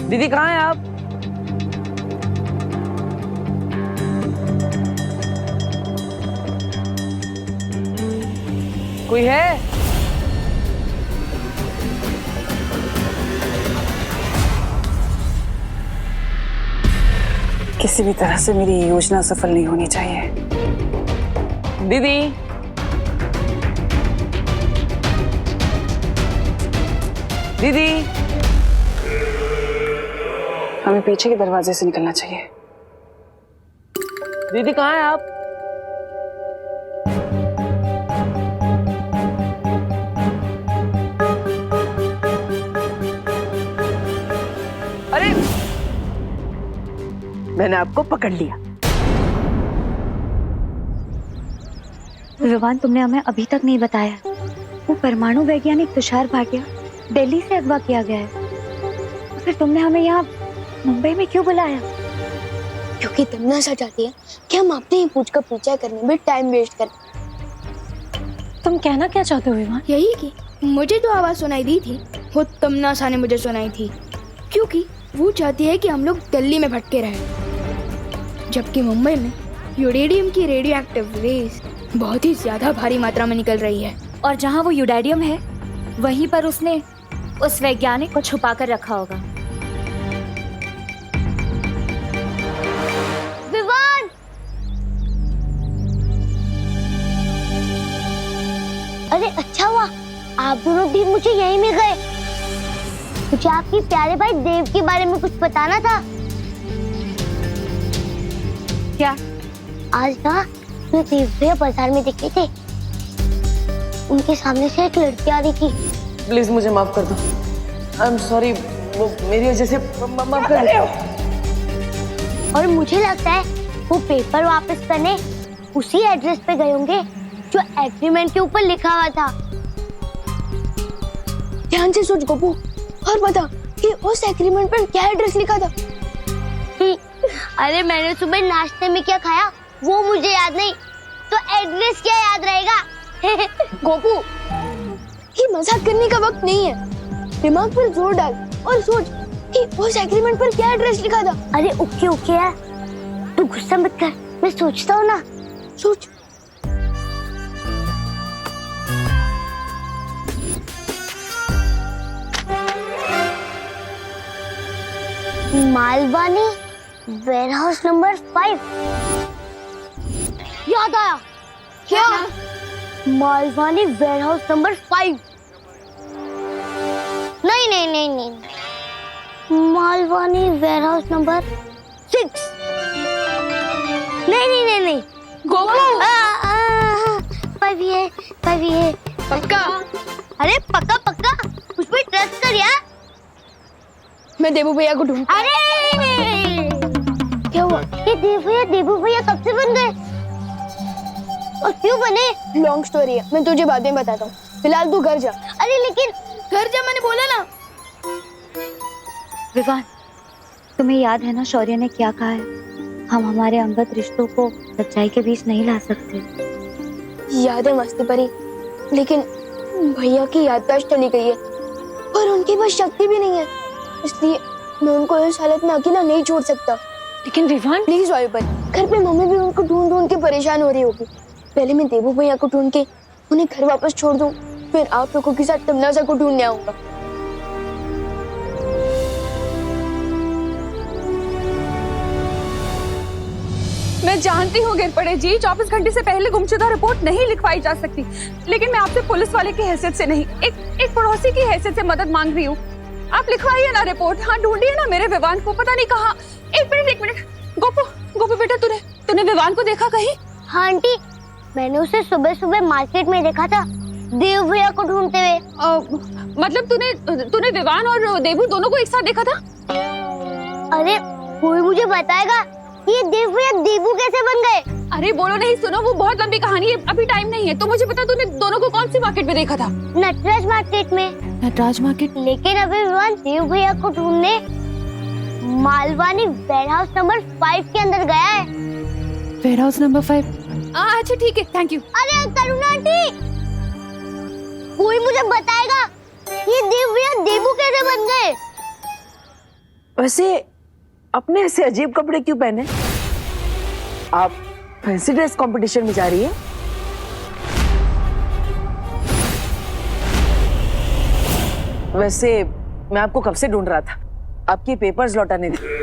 दीदी कहाँ हैं आप? कोई है? किसी भी तरह से मेरी योजना सफल नहीं होनी चाहिए। दीदी, दीदी, हमें पीछे के दरवाजे से निकलना चाहिए। दीदी कहाँ हैं आप? मैंने आपको पकड़ लिया। विवान, तुमने हमें अभी तक नहीं बताया, वो परमाणु वैज्ञानिक तुषार भाटिया दिल्ली से अगवा किया गया है। फिर तुमने हमें यहाँ मुंबई में क्यों बुलाया? क्योंकि तमन्ना चाहती है कि हम अपने ही पूछ का पीछा करने में टाइम वेस्ट करें। तुम कहना क्या चाहते हो विवान? यही कि मुझे जो आवाज सुनाई दी थी वो तमन्ना ने मुझे सुनाई थी, क्योंकि वो चाहती है कि हम लोग दिल्ली में भटके रहें, जबकि मुंबई में यूरेनियम की रेडियो एक्टिव रेस बहुत ही ज्यादा भारी मात्रा में निकल रही है। और जहाँ वो यूरेनियम है वहीं पर उसने उस वैज्ञानिक को छुपा कर रखा होगा। विवान! अरे अच्छा हुआ आप दोनों भी मुझे यहीं मिल गए। मुझे आपके प्यारे भाई देव के बारे में कुछ बताना था। क्या? आज ना मैं देव भैया बाजार में दिखे थे, उनके सामने से एक लड़की आ रही थी। प्लीज मुझे माफ कर दो। आई एम सॉरी, वो मेरी वजह से माफ कर दो। और मुझे लगता है वो पेपर वापस करने उसी एड्रेस पे गए होंगे जो एग्रीमेंट के ऊपर लिखा हुआ था। ध्यान से सोच गोपू और बता कि उस एग्रीमेंट पर क्या एड्रेस लिखा था। अरे मैंने सुबह नाश्ते में क्या खाया वो मुझे याद नहीं, तो एड्रेस क्या याद रहेगा। गोपू, ये मजाक करने का वक्त नहीं है, दिमाग पर जोर डाल और सोच कि उस एग्रीमेंट पर क्या एड्रेस लिखा था। अरे ओके ओके यार, तू गुस्सा मत कर, मैं सोचता हूँ ना। सोच। Malvani warehouse number 5। याद आया। क्या? Malvani warehouse number 5। नहीं नहीं नहीं नहीं, मालवानी वेयरहाउस नंबर 6। नहीं नहीं नहीं नहीं, गोपू 5 ये पक्का? अरे पक्का पक्का, उस पर ट्रस्ट कर यार। मैं देबू भैया को ढूंढ। अरे क्या हुआ? ये देबू भैया कब से बन गए और क्यों बने? लॉन्ग स्टोरी है, मैं तुझे बाद में बताता हूँ, फिलहाल तू घर जा। अरे लेकिन घर जा, मैंने बोला ना। विवान, तुम्हें याद है ना शौर्य ने क्या कहा है? हम हमारे अंगत रिश्तों को सच्चाई के बीच नहीं ला सकते। याद है मस्ती परी, लेकिन भैया की याददाश्त चली गई है और उनके पास शक्ति भी नहीं है, इसलिए मैं उनको इस हालत में अकेला नहीं छोड़ सकता। लेकिन विवान, प्लीज वायु पर, घर पे मम्मी भी उनको ढूंढ ढूंढ के परेशान हो रही होगी। पहले मैं देबू भैया को ढूंढ के उन्हें घर वापस छोड़ दूं, फिर आप लोगों के साथ तमन्ना को ढूंढने आऊंगा। मैं जानती हूँ गिरपड़े जी, 24 घंटे से पहले गुमशुदा रिपोर्ट नहीं लिखवाई जा सकती, लेकिन मैं आपसे पुलिस वाले की हैसियत से नहीं, एक पड़ोसी की हैसियत से मदद मांग रही हूँ। आप लिखवाइए ना रिपोर्ट। हाँ, ढूंढिए ना मेरे विवान को, पता नहीं कहाँ। एक मिनट गोपू बेटा, तूने विवान को देखा कहीं? हाँ आंटी, मैंने उसे सुबह सुबह मार्केट में देखा था देव भैया को ढूंढते हुए। मतलब तूने विवान और देवू दोनों को एक साथ देखा था? अरे कोई मुझे बताएगा ये देव भैया देवू कैसे बन गए? अरे बोलो नहीं, सुनो, वो बहुत लंबी कहानी है, अभी टाइम नहीं है। तो मुझे बता, तूने दोनों को कौन सी मार्केट में देखा था? नटराज मार्केट में। नटराज मार्केट? लेकिन अभी विवान देव भैया को ढूंढने मालवानी वेयरहाउस नंबर 5 के अंदर गया है। Warehouse number 5? अच्छा ठीक है, थैंक यू। अरे करुणा आंटी, कोई मुझे बताएगा ये देव भैया देवू कैसे बन गए? वैसे अपने ऐसे अजीब कपड़े क्यों पहने? आप फैंसी ड्रेस कंपटीशन में जा रही है? वैसे मैं आपको कब से ढूंढ रहा था, आपके पेपर्स लौटाने थे।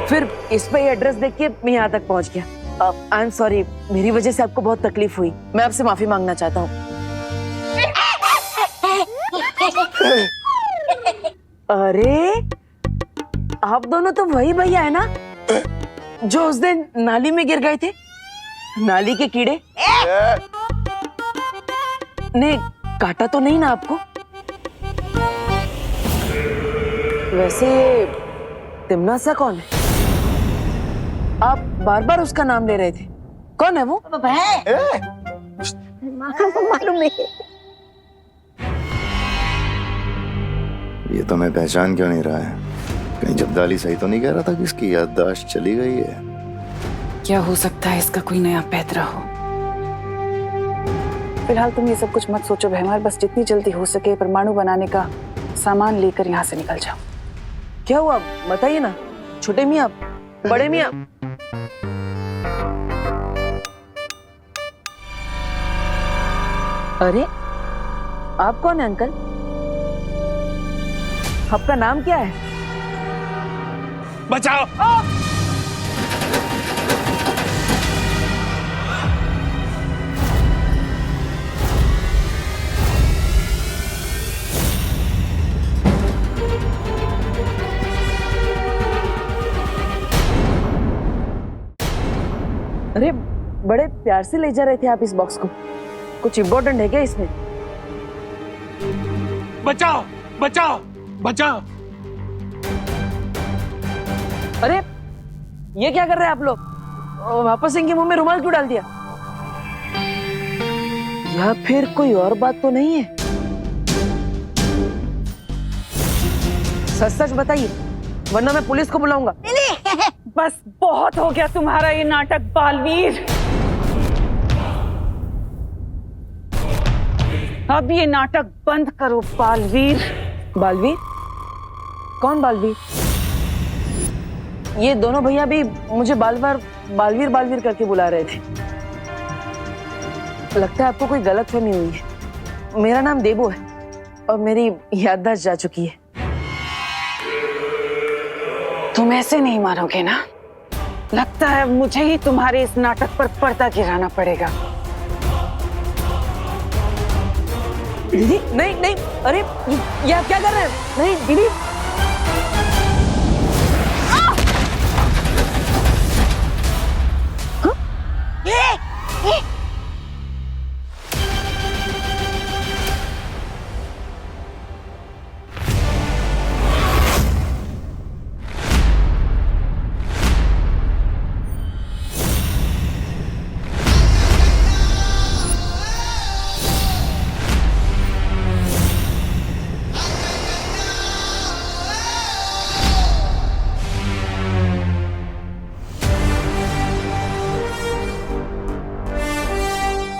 फिर इस पे एड्रेस देख के मैं यहाँ तक पहुंच गया। आई एम सॉरी, मेरी वजह से आपको बहुत तकलीफ हुई, मैं आपसे माफी मांगना चाहता हूँ। अरे आप दोनों तो वही भैया है ना जो उस दिन नाली में गिर गए थे? नाली के कीड़े ने काटा तो नहीं ना आपको? वैसे तिमना सा कौन है? आप बार बार उसका नाम ले रहे थे। कौन है वो? मालूम नहीं। ये तो मैं पहचान क्यों नहीं रहा है? कहीं जब्दाली सही तो नहीं कह रहा था कि इसकी याददाश्त चली गई है? क्या हो सकता है इसका कोई नया पैतरा हो। फिलहाल तुम ये सब कुछ मत सोचो भैमार, बस जितनी जल्दी हो सके परमाणु बनाने का सामान लेकर यहाँ से निकल जाओ। क्या हुआ बताइए ना, छोटे मियाँ, बड़े मियाँ। अरे आप कौन है अंकल? आपका नाम क्या है? बचाओ! अरे बड़े प्यार से ले जा रहे थे आप इस बॉक्स को, कुछ इम्पोर्टेंट है क्या इसमें? बचाओ! बचाओ! बचाओ! अरे ये क्या कर रहे हैं आप लोग? वापस इनके मुंह में रुमाल क्यों डाल दिया? या फिर कोई और बात तो नहीं है? सच सच बताइए, वरना मैं पुलिस को बुलाऊंगा। बस बहुत हो गया तुम्हारा ये नाटक बालवीर। अब ये नाटक बंद करो बालवीर। बालवीर? कौन बालवीर? ये दोनों भैया भी मुझे बालवीर बालवीर करके बुला रहे थे। लगता है आपको कोई गलतफहमी हुई है। मेरा नाम देबू है और मेरी याददाश्त जा चुकी है। तुम ऐसे नहीं मारोगे ना? लगता है मुझे ही तुम्हारे इस नाटक पर पर्दा गिराना पड़ेगा। दीदी नहीं नहीं, अरे ये आप क्या कर रहे हैं? नहीं दीदी।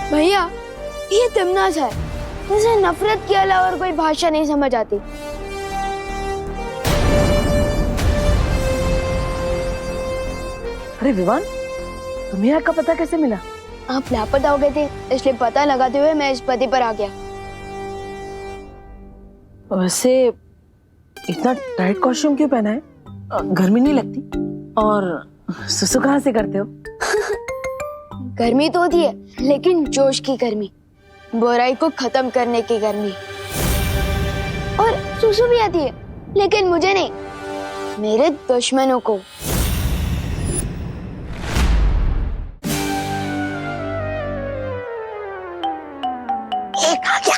भैया ये तिमनास है, इसे नफरत के अलावा और कोई भाषा नहीं समझ आती। अरे विवान, तुम्हें यहाँ का पता कैसे मिला? आप लापता हो गए थे, इसलिए पता लगाते हुए मैं इस पते पर आ गया। वैसे इतना टाइट कॉस्ट्यूम क्यों पहना है? गर्मी नहीं लगती? और सुसु कहाँ से करते हो? गर्मी तो होती है, लेकिन जोश की गर्मी, बुराई को खत्म करने की गर्मी। और सुसु भी आती है, लेकिन मुझे नहीं, मेरे दुश्मनों को। एक आ गया।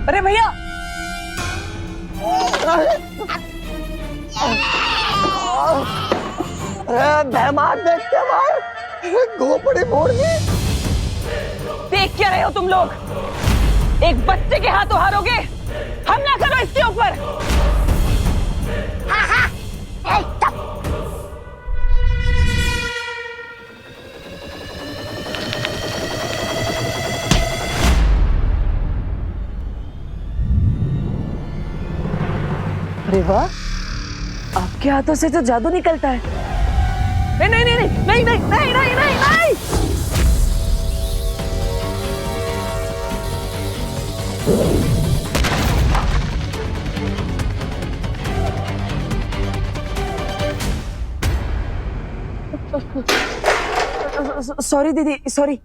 अरे भैया, बेहमान देखते मार, घोपड़ी मोड़ दी। देख क्या रहे हो तुम लोग? एक बच्चे के हाथों हारोगे? हमला करो इसके ऊपर। अरे वाह, आपके हाथों से तो जादू निकलता है। नहीं नहीं नहीं नहीं नहीं नहीं नहीं नहीं नहीं, नहीं। सॉरी दीदी, सॉरी।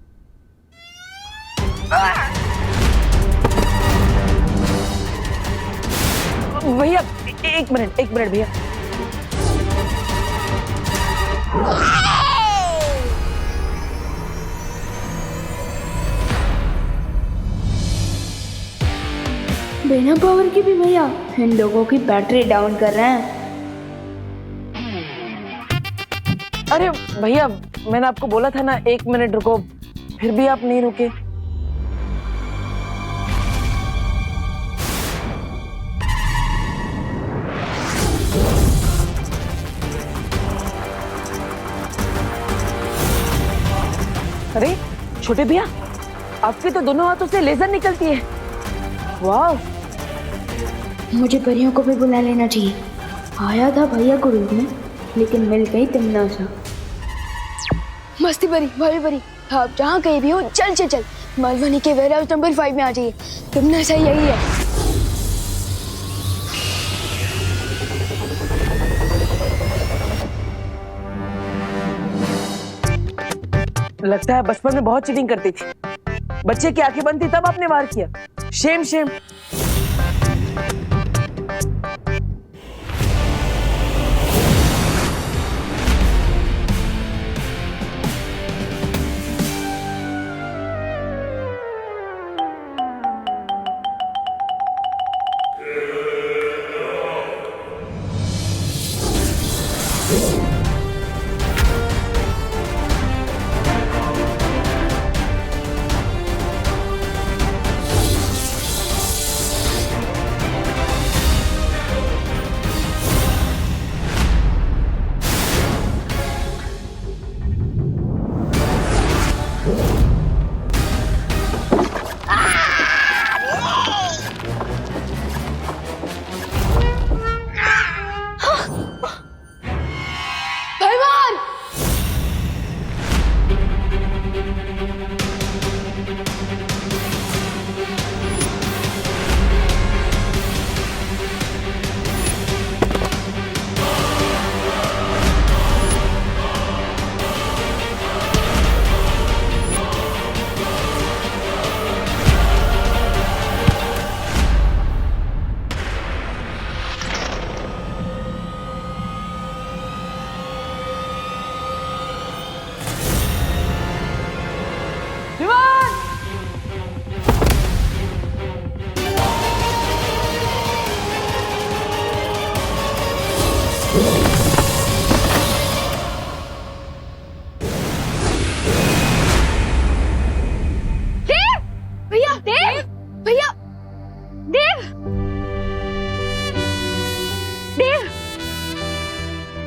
भैया एक मिनट भैया। बिना पावर की भी भैया इन लोगों की बैटरी डाउन कर रहे हैं। अरे भैया, मैंने आपको बोला था ना 1 मिनट रुको, फिर भी आप नहीं रुके। अरे छोटे भैया, आपके तो दोनों हाथों से लेजर निकलती है। वाह, मुझे परियों को भी बुला लेना चाहिए। आया था भैया को रूप में, लेकिन मिल गई तिमनासा। मस्ती परी, भाभी परी, आप जहाँ कहीं भी हो चल चल चल मालवनी के वेयर हाउस नंबर 5 में आ जाइए। तिमनासा यही है। लगता है बचपन में बहुत चीटिंग करती थी। बच्चे की आंखें बंद थी तब आपने वार किया। Shem Shem.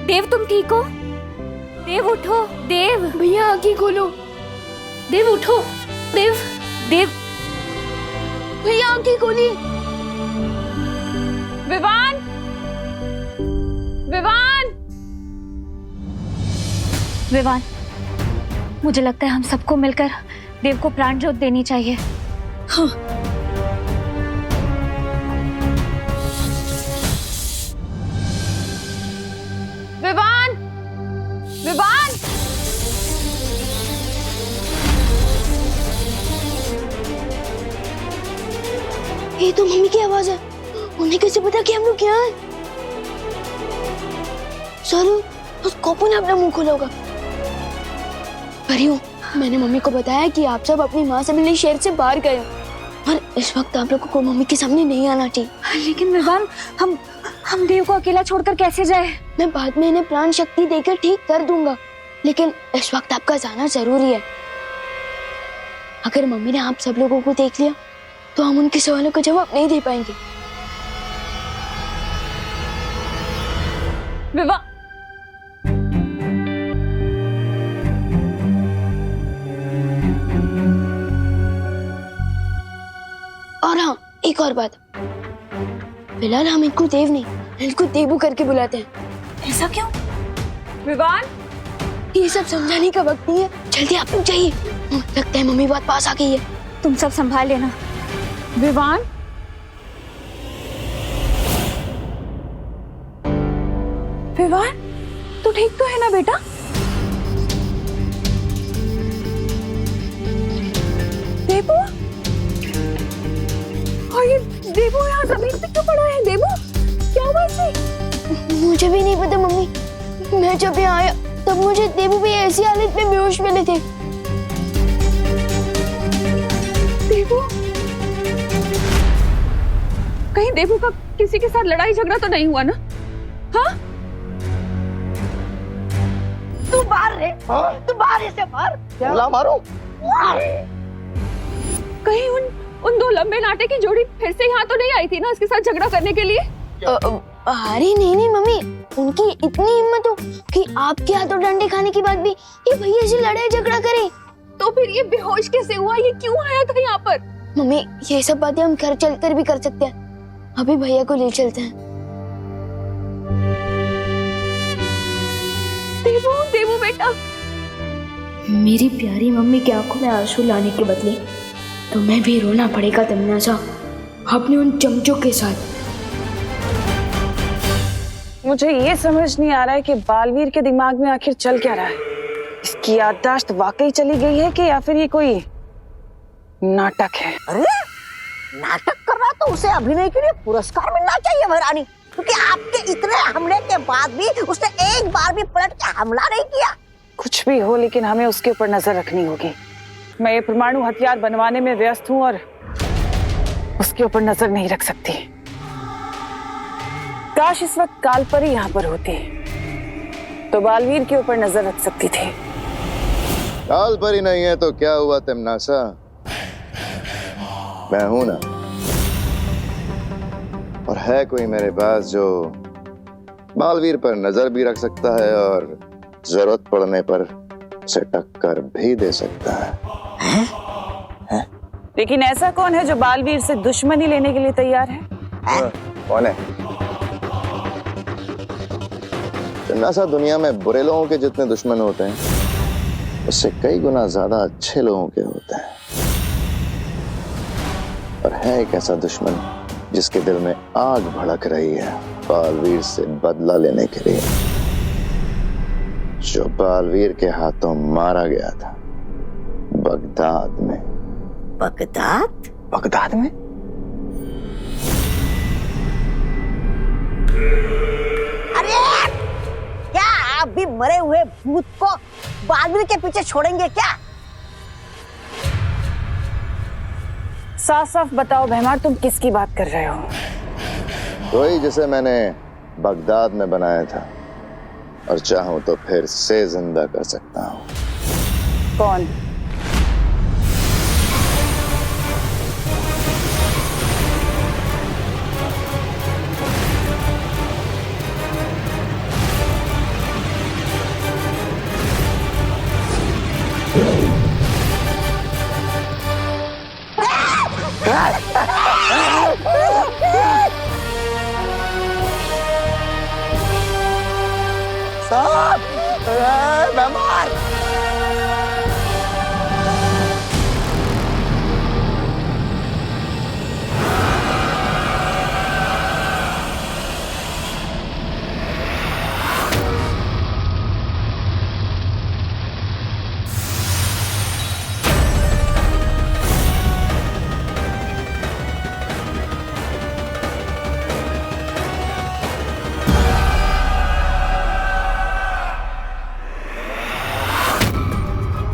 देव, तुम ठीक हो? देव उठो। देव भैया आंखें खोलो। देव उठो। देव देव भैया आंखें खोली। विवान, विवान, विवान, मुझे लगता है हम सबको मिलकर देव को प्राण ज्योत देनी चाहिए। हाँ। विवान, विवान, ये तो मम्मी की आवाज है। उन्हें कैसे पता कि हम लोग यहाँ हैं? सरू, उस कॉपू ने अपना मुंह खोला होगा। परियों, मैंने मम्मी को बताया कि आप सब अपनी माँ से मिलने शहर से बाहर गए हो और इस वक्त आप लोगों को मम्मी के सामने नहीं आना चाहिए। लेकिन विवान, हम देव को अकेला छोड़कर कैसे जाए? मैं बाद में इन्हें प्राण शक्ति देकर ठीक कर दूंगा, लेकिन इस वक्त आपका जाना जरूरी है। अगर मम्मी ने आप सब लोगों को देख लिया तो हम उनके सवालों का जवाब नहीं दे पाएंगे। विवा, और हाँ, एक और बात, फिलहाल हम इनको देव नहीं, इनको देवू करके बुलाते हैं। ऐसा क्यों? विवान, ये सब समझाने का वक्त नहीं है, जल्दी आप लोग जाइए। लगता है मम्मी बात पास आ गई है। तुम सब संभाल लेना। विवान, विवान, तू ठीक तो है ना बेटा? देवू, और ये देवू यहाँ जमीन पे क्यों पड़ा है? देवू, क्या हुआ इसे? मुझे भी नहीं पता मम्मी। मैं जब यहाँ आया तब मुझे देवू भी ऐसी हालत में बेहोश मिले थे। देवू? कहीं देवू का किसी के साथ लड़ाई झगड़ा तो नहीं हुआ ना? हाँ? तू बाहर रे, तू बाहर इसे मार। बोला मारो। कहीं उन दो लंबे नाटे की जोड़ी फिर से यहाँ तो नहीं आई थी ना इसके साथ झगड़ा करने के लिए? अरे नहीं मम्मी, उनकी इतनी हिम्मत हो कि आपके हाथों डंडे खाने के बाद भी ये भैया से लड़ाई झगड़ा करे। तो फिर ये बेहोश कैसे हुआ? ये क्यों आया था यहाँ पर? मम्मी ये सब बातें हम घर चलकर भी कर सकते हैं। अभी भैया को ले चलते हैं। देवू, देवू बेटा। मेरी प्यारी मम्मी की आंखों में आंसू लाने के बदले तुम्हें भी रोना पड़ेगा तमन्ना, अपने उन चमचों के साथ। मुझे ये समझ नहीं आ रहा है कि बालवीर के दिमाग में आखिर चल क्या रहा है। इसकी याददाश्त वाकई चली गई है कि या फिर ये कोई नाटक है? अरे नाटक कर रहा तो उसे अभिनय के लिए पुरस्कार मिलना चाहिए महारानी, क्योंकि आपके इतने हमले के बाद भी उसने एक बार भी पलट के हमला नहीं किया। कुछ भी हो, लेकिन हमें उसके ऊपर नजर रखनी होगी। मैं ये परमाणु हथियार बनवाने में व्यस्त हूँ और उसके ऊपर नजर नहीं रख सकती। काश इस वक्त कालपरी यहाँ पर होती तो बालवीर के ऊपर नजर रख सकती थी। कालपरी नहीं है तो क्या हुआ तिमनासा, मैं हूं ना। और है कोई मेरे पास जो बालवीर पर नजर भी रख सकता है और जरूरत पड़ने पर उसे टक्कर भी दे सकता है? लेकिन ऐसा कौन है जो बालवीर से दुश्मनी लेने के लिए तैयार है? कौन है? तिमनासा, दुनिया में बुरे लोगों के जितने दुश्मन होते हैं उससे कई गुना ज्यादा अच्छे लोगों के होते हैं। और है एक ऐसा दुश्मन जिसके दिल में आग भड़क रही है बालवीर से बदला लेने के लिए, जो बालवीर के हाथों मारा गया था बगदाद में। बगदाद? बगदाद में? अरे क्या आप भी मरे हुए भूत को बालवीर के पीछे छोड़ेंगे क्या? साफ साफ बताओ भैमार, तुम किसकी बात कर रहे हो? वही जिसे मैंने बगदाद में बनाया था और चाहूं तो फिर से जिंदा कर सकता हूं। कौन? साहब, मेहमान।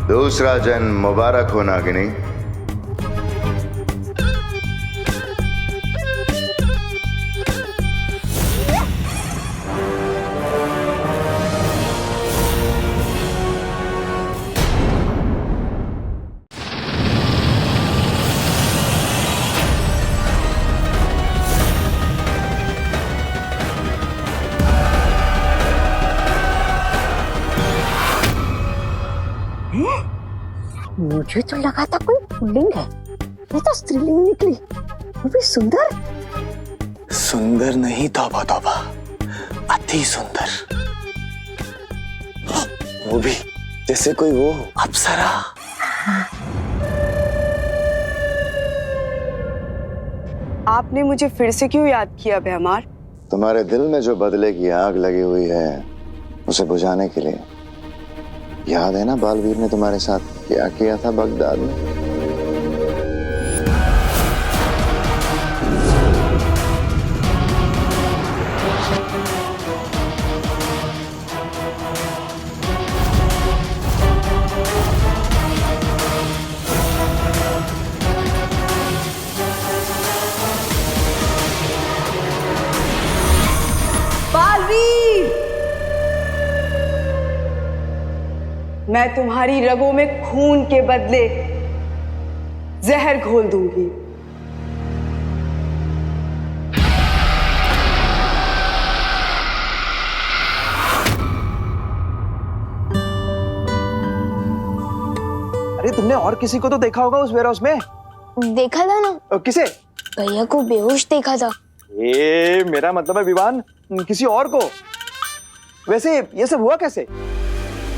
दूसरा जन्म मुबारक हो नागिनी। मुझे तो लगा था कोई पुल्लिंग है, ये तो स्त्रीलिंग निकली, वो भी सुंदर। सुंदर नहीं, तौबा तौबा, अति सुंदर। वो भी जैसे कोई वो अप्सरा। आपने मुझे फिर से क्यों याद किया भैमार? तुम्हारे दिल में जो बदले की आग लगी हुई है उसे बुझाने के लिए। याद है ना बालवीर ने तुम्हारे साथ क्या किया था बगदाद में? मैं तुम्हारी रगों में खून के बदले जहर घोल दूंगी। अरे तुमने और किसी को तो देखा होगा उस वेयरहाउस में? देखा था ना। किसे? भैया को बेहोश देखा था। मेरा मतलब है विवान, किसी और को। वैसे ये सब हुआ कैसे?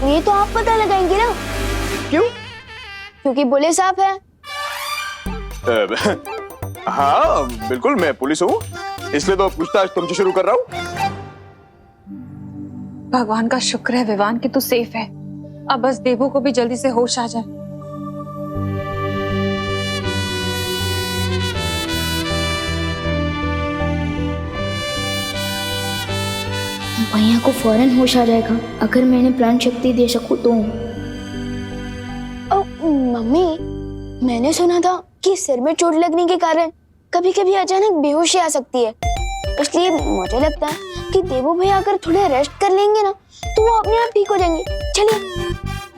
ये तो आप पता लगाएंगे ना। क्यों? क्योंकि पुलिस आप है। हाँ बिल्कुल, मैं पुलिस हूँ, इसलिए तो पूछताछ तुमसे शुरू कर रहा हूँ। भगवान का शुक्र है विवान कि तू सेफ है। अब बस देवू को भी जल्दी से होश आ जाए। भैया को फौरन होश आ जाएगा अगर मैंने प्राण शक्ति दे सकूं तो। मम्मी, मैंने सुना था कि सिर में चोट लगने के कारण कभी कभी अचानक बेहोशी आ सकती है, इसलिए मुझे लगता है कि देवू भैया अगर थोड़े रेस्ट कर लेंगे ना तो वो अपने आप ठीक हो जाएंगे। चलिए।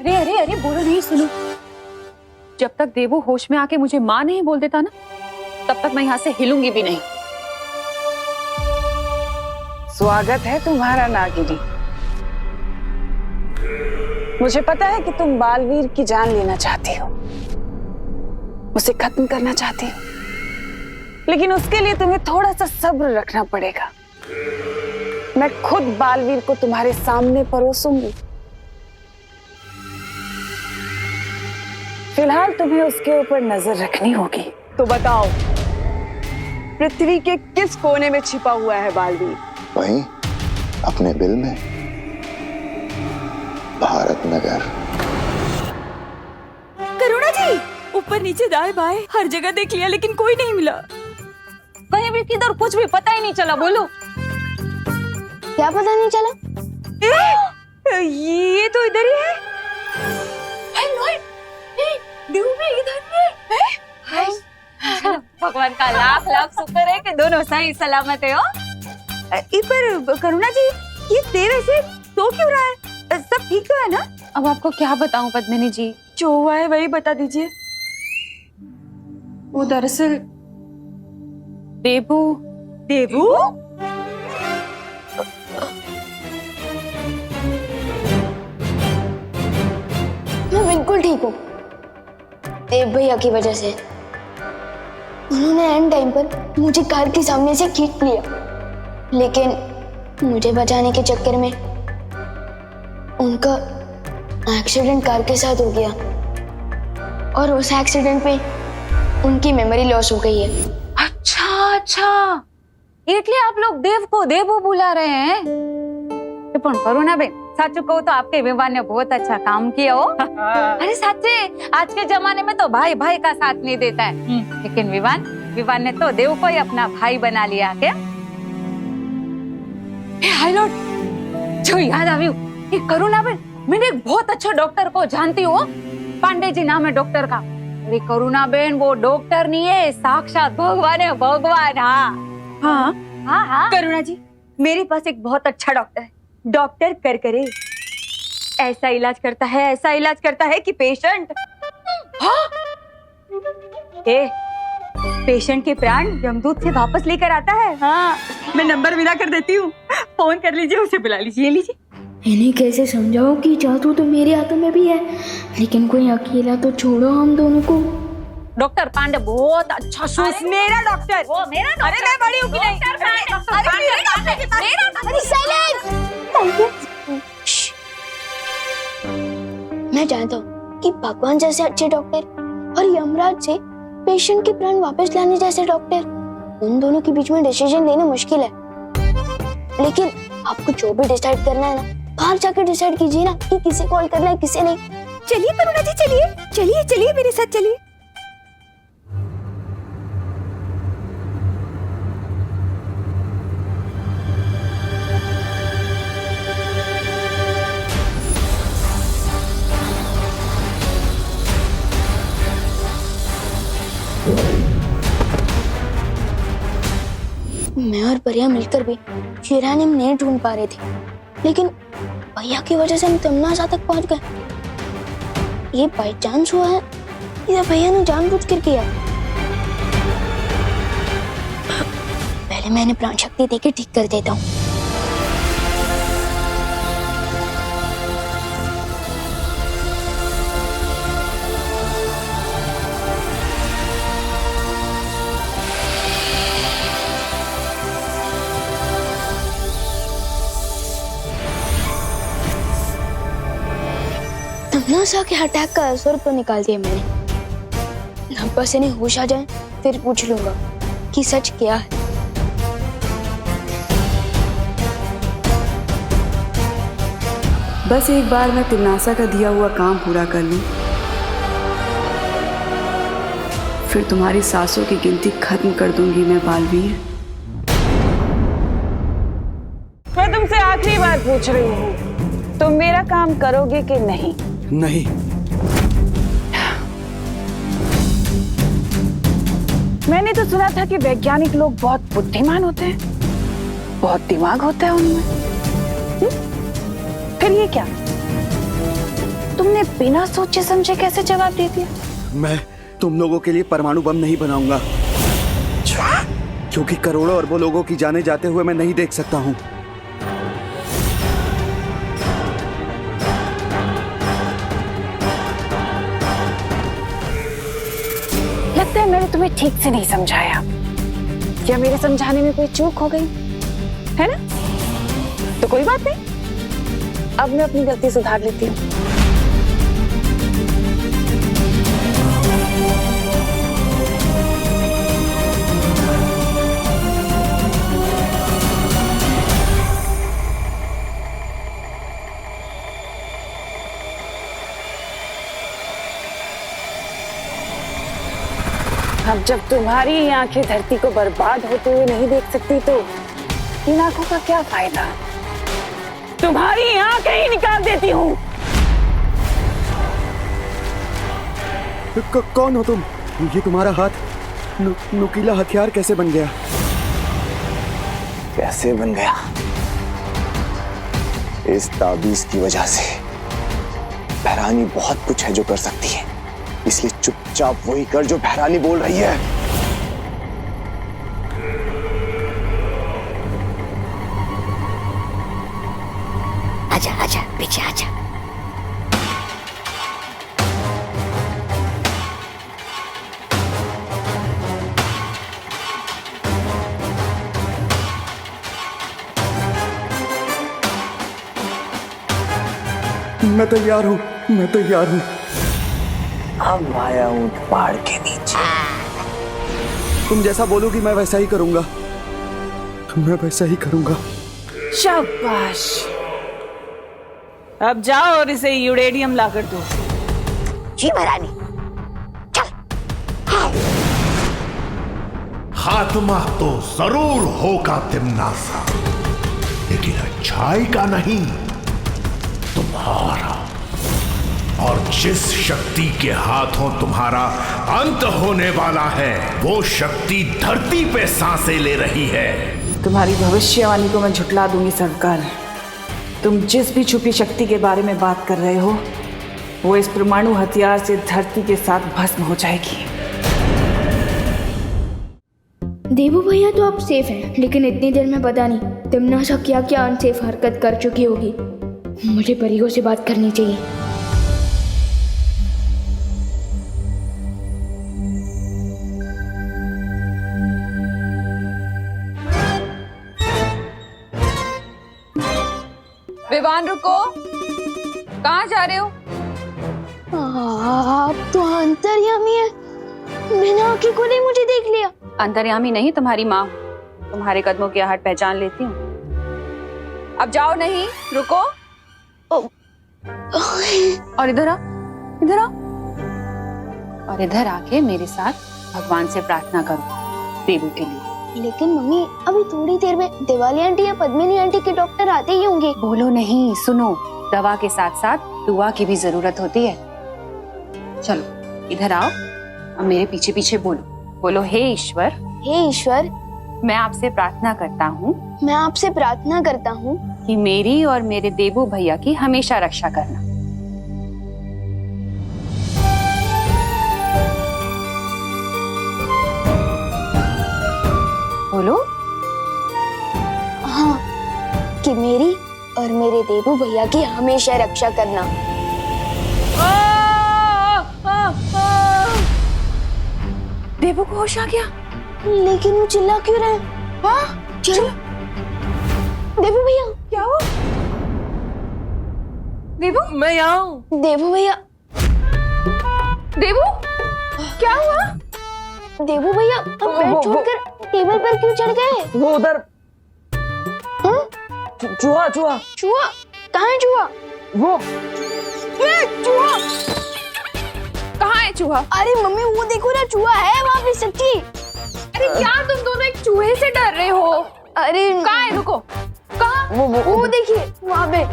अरे अरे अरे बोलो नहीं, सुनो। जब तक देवू होश में आके मुझे माँ नहीं बोल देता ना, तब तक मैं यहाँ से हिलूंगी भी नहीं। स्वागत है तुम्हारा नागिनी। मुझे पता है कि तुम बालवीर की जान लेना चाहती हो, उसे खत्म करना चाहती हो, लेकिन उसके लिए तुम्हें थोड़ा सा सब्र रखना पड़ेगा। मैं खुद बालवीर को तुम्हारे सामने परोसूंगी। फिलहाल तुम्हें उसके ऊपर नजर रखनी होगी। तो बताओ, पृथ्वी के किस कोने में छिपा हुआ है बालवीर? वहीं अपने बिल में, भारत नगर। करुणा जी, ऊपर नीचे दाएं बाएं हर जगह देख लिया लेकिन कोई नहीं मिला। कहीं भी किधर कुछ भी पता ही नहीं चला। बोलो क्या पता नहीं चला? ये तो इधर ही है। देवू भी इधर ही है। भगवान का लाख लाख शुक्र है कि दोनों सही सलामत है। पर करुणा जी, ये देर ऐसे तो क्यों रहा है? सब ठीक तो है ना? अब आपको क्या बताऊं पद्मिनी जी, जो हुआ है वही बता दीजिए। वो दरअसल देवू। देवू? मैं बिल्कुल ठीक हूँ, देव भैया की वजह से। उन्होंने एंड टाइम पर मुझे कार के सामने से खींच लिया, लेकिन मुझे बचाने के चक्कर में उनका एक्सीडेंट कार के साथ हो गया और उस एक्सीडेंट में उनकी मेमोरी लॉस हो गई है। अच्छा, इसलिए आप लोग देव को देवू बुला रहे हैं। पण करुणा बेन, सच कहूं तो आपके विवान ने बहुत अच्छा काम किया हो। अरे सच्चे, आज के जमाने में तो भाई भाई का साथ नहीं देता है, लेकिन विवान ने तो देव को ही अपना भाई बना लिया। क्या हाय लॉर्ड, जो याद आवी कि करुणा बेन, मैंने एक बहुत अच्छा डॉक्टर को जानती हूँ। पांडे जी नाम है डॉक्टर का। अरे करुणा बेन, वो डॉक्टर नहीं है, साक्षात भगवान है, भगवान। हाँ हाँ हाँ करुणा जी, मेरे पास एक बहुत अच्छा डॉक्टर है, डॉक्टर करकरे। ऐसा इलाज करता है कि पेशेंट पेशेंट के प्राण यमदूत से वापस लेकर आता है। हाँ, मैं नंबर मिला कर देती हूँ, फोन कर लीजिए, उसे बुला लीजिए। ये लीजिए। इन्हें कैसे समझाओ कि जादू तो मेरे हाथों में भी है, लेकिन कोई अकेला तो छोड़ो हम दोनों को। डॉक्टर पांडे बहुत अच्छा। मेरा डॉक्टर, वो मेरा डॉक्टर। अरे मैं बड़ी हूँ कि नहीं? मैं जानता हूँ कि भगवान जैसे अच्छे डॉक्टर और यमराज से पेशेंट के प्राण वापस लाने जैसे डॉक्टर, उन दोनों के बीच में डिसीजन लेना मुश्किल है, लेकिन आपको जो भी डिसाइड करना है ना, बाहर जाकर डिसाइड कीजिए ना कि किसे कॉल करना है, किसे नहीं। चलिए करुणा जी, चलिए मेरे साथ चलिए। मैं और परिया मिलकर भी यूरेनियम नहीं ढूंढ पा रहे थे, लेकिन भैया की वजह से हम तमनासा तक पहुंच गए। ये बाई चांस हुआ है या भैया ने जानबूझ कर किया? पहले मैंने प्राण शक्ति देके ठीक कर देता हूँ। तमन्ना के अटैक का असर तो निकाल दिया मैंने। अब बस इन्हें होश आ जाए फिर पूछ लूंगा कि सच क्या है। बस एक बार मैं तिमनासा का दिया हुआ काम पूरा कर लूं, फिर तुम्हारी सांसों की गिनती खत्म कर दूंगी मैं बालवीर। मैं तुमसे आखिरी बार पूछ रही हूँ, तुम मेरा काम करोगे कि नहीं? नहीं। मैंने तो सुना था कि वैज्ञानिक लोग बहुत बुद्धिमान होते हैं, बहुत दिमाग होता है उनमें। फिर ये क्या? तुमने बिना सोचे समझे कैसे जवाब दे दिया? मैं तुम लोगों के लिए परमाणु बम नहीं बनाऊंगा, क्योंकि करोड़ों अरबों लोगों की जाने जाते हुए मैं नहीं देख सकता हूँ। लगता है मैंने तुम्हें ठीक से नहीं समझाया। क्या मेरे समझाने में कोई चूक हो गई है ना? तो कोई बात नहीं, अब मैं अपनी गलती सुधार लेती हूँ। अब जब तुम्हारी ये आंखें धरती को बर्बाद होते हुए नहीं देख सकती तो इन आंखों का क्या फायदा? तुम्हारी आंखें ही निकाल देती हूँ। कौन हो तुम? ये तुम्हारा हाथ नुकीला हथियार कैसे बन गया? कैसे बन गया? इस ताबीज की वजह से। बहरानी बहुत कुछ है जो कर सकती है, इसलिए चुपचाप वही कर जो बहरानी बोल रही है। आजा आजा पीछे आजा। मैं तैयार हूँ, मैं तैयार हूँ। अब आया हूँ पहाड़ के नीचे। तुम जैसा बोलोगी मैं वैसा ही करूंगा, मैं वैसा ही करूंगा। शाबाश। अब जाओ और इसे यूरेनियम लाकर दो। जी महारानी। खात्मा तो जरूर होगा तिमनासा, लेकिन अच्छाई का नहीं, तुम्हारा। और जिस शक्ति के हाथों तुम्हारा अंत होने वाला है, वो शक्ति धरती पे सांसें ले रही है। तुम्हारी भविष्यवाणी को मैं झुठला दूंगी सरकार। तुम जिस भी छुपी शक्ति के बारे में बात कर रहे हो, वो इस परमाणु हथियार से धरती के साथ भस्म हो जाएगी। देवू भैया तो अब सेफ हैं, लेकिन इतनी देर में पता नहीं तिमनासा क्या क्या अनसेफ हरकत कर चुकी होगी। मुझे परियों से बात करनी चाहिए। विवान रुको, कहाँ जा रहे हो? आप तो अंतर्यामी है, बिना आंखें खोले मुझे देख लिया। अंतर्यामी नहीं, तुम्हारी माँ। तुम्हारे कदमों की आहट पहचान लेती हूँ। अब जाओ। नहीं, रुको। और इधर आ, इधर आ। और इधर आके मेरे साथ भगवान से प्रार्थना करो देवू के लिए। लेकिन मम्मी, अभी थोड़ी देर में दिवाली आंटी या पद्मिनी आंटी के डॉक्टर आते ही होंगे। बोलो नहीं, सुनो। दवा के साथ साथ दुआ की भी जरूरत होती है। चलो इधर आओ, अब मेरे पीछे पीछे बोलो। बोलो, हे ईश्वर। हे ईश्वर, मैं आपसे प्रार्थना करता हूँ। मैं आपसे प्रार्थना करता हूँ कि मेरी और मेरे देवू भैया की हमेशा रक्षा करना। मेरी और मेरे देवू भैया की हमेशा रक्षा करना। देवू को होश आ गया, लेकिन वो चिल्ला क्यों रहे? हाँ चलो। देवू भैया क्या हुआ? देवू, मैं यहाँ हूँ। देवू भैया, देवू क्या हुआ? देवू भैया अब बेड छोड़कर टेबल पर क्यों चढ़ गए? वो उधर चूहा चूहा चूहा कहाँ है? चूहा वो चूहा कहाँ है चूहा? अरे मम्मी वो देखो ना, चूहा है वहाँ पे सच्ची। अरे क्या तुम दोनों एक चूहे से डर रहे हो? अरे कहाँ है? रुको, कहाँ? वो देखिए वहाँ पे।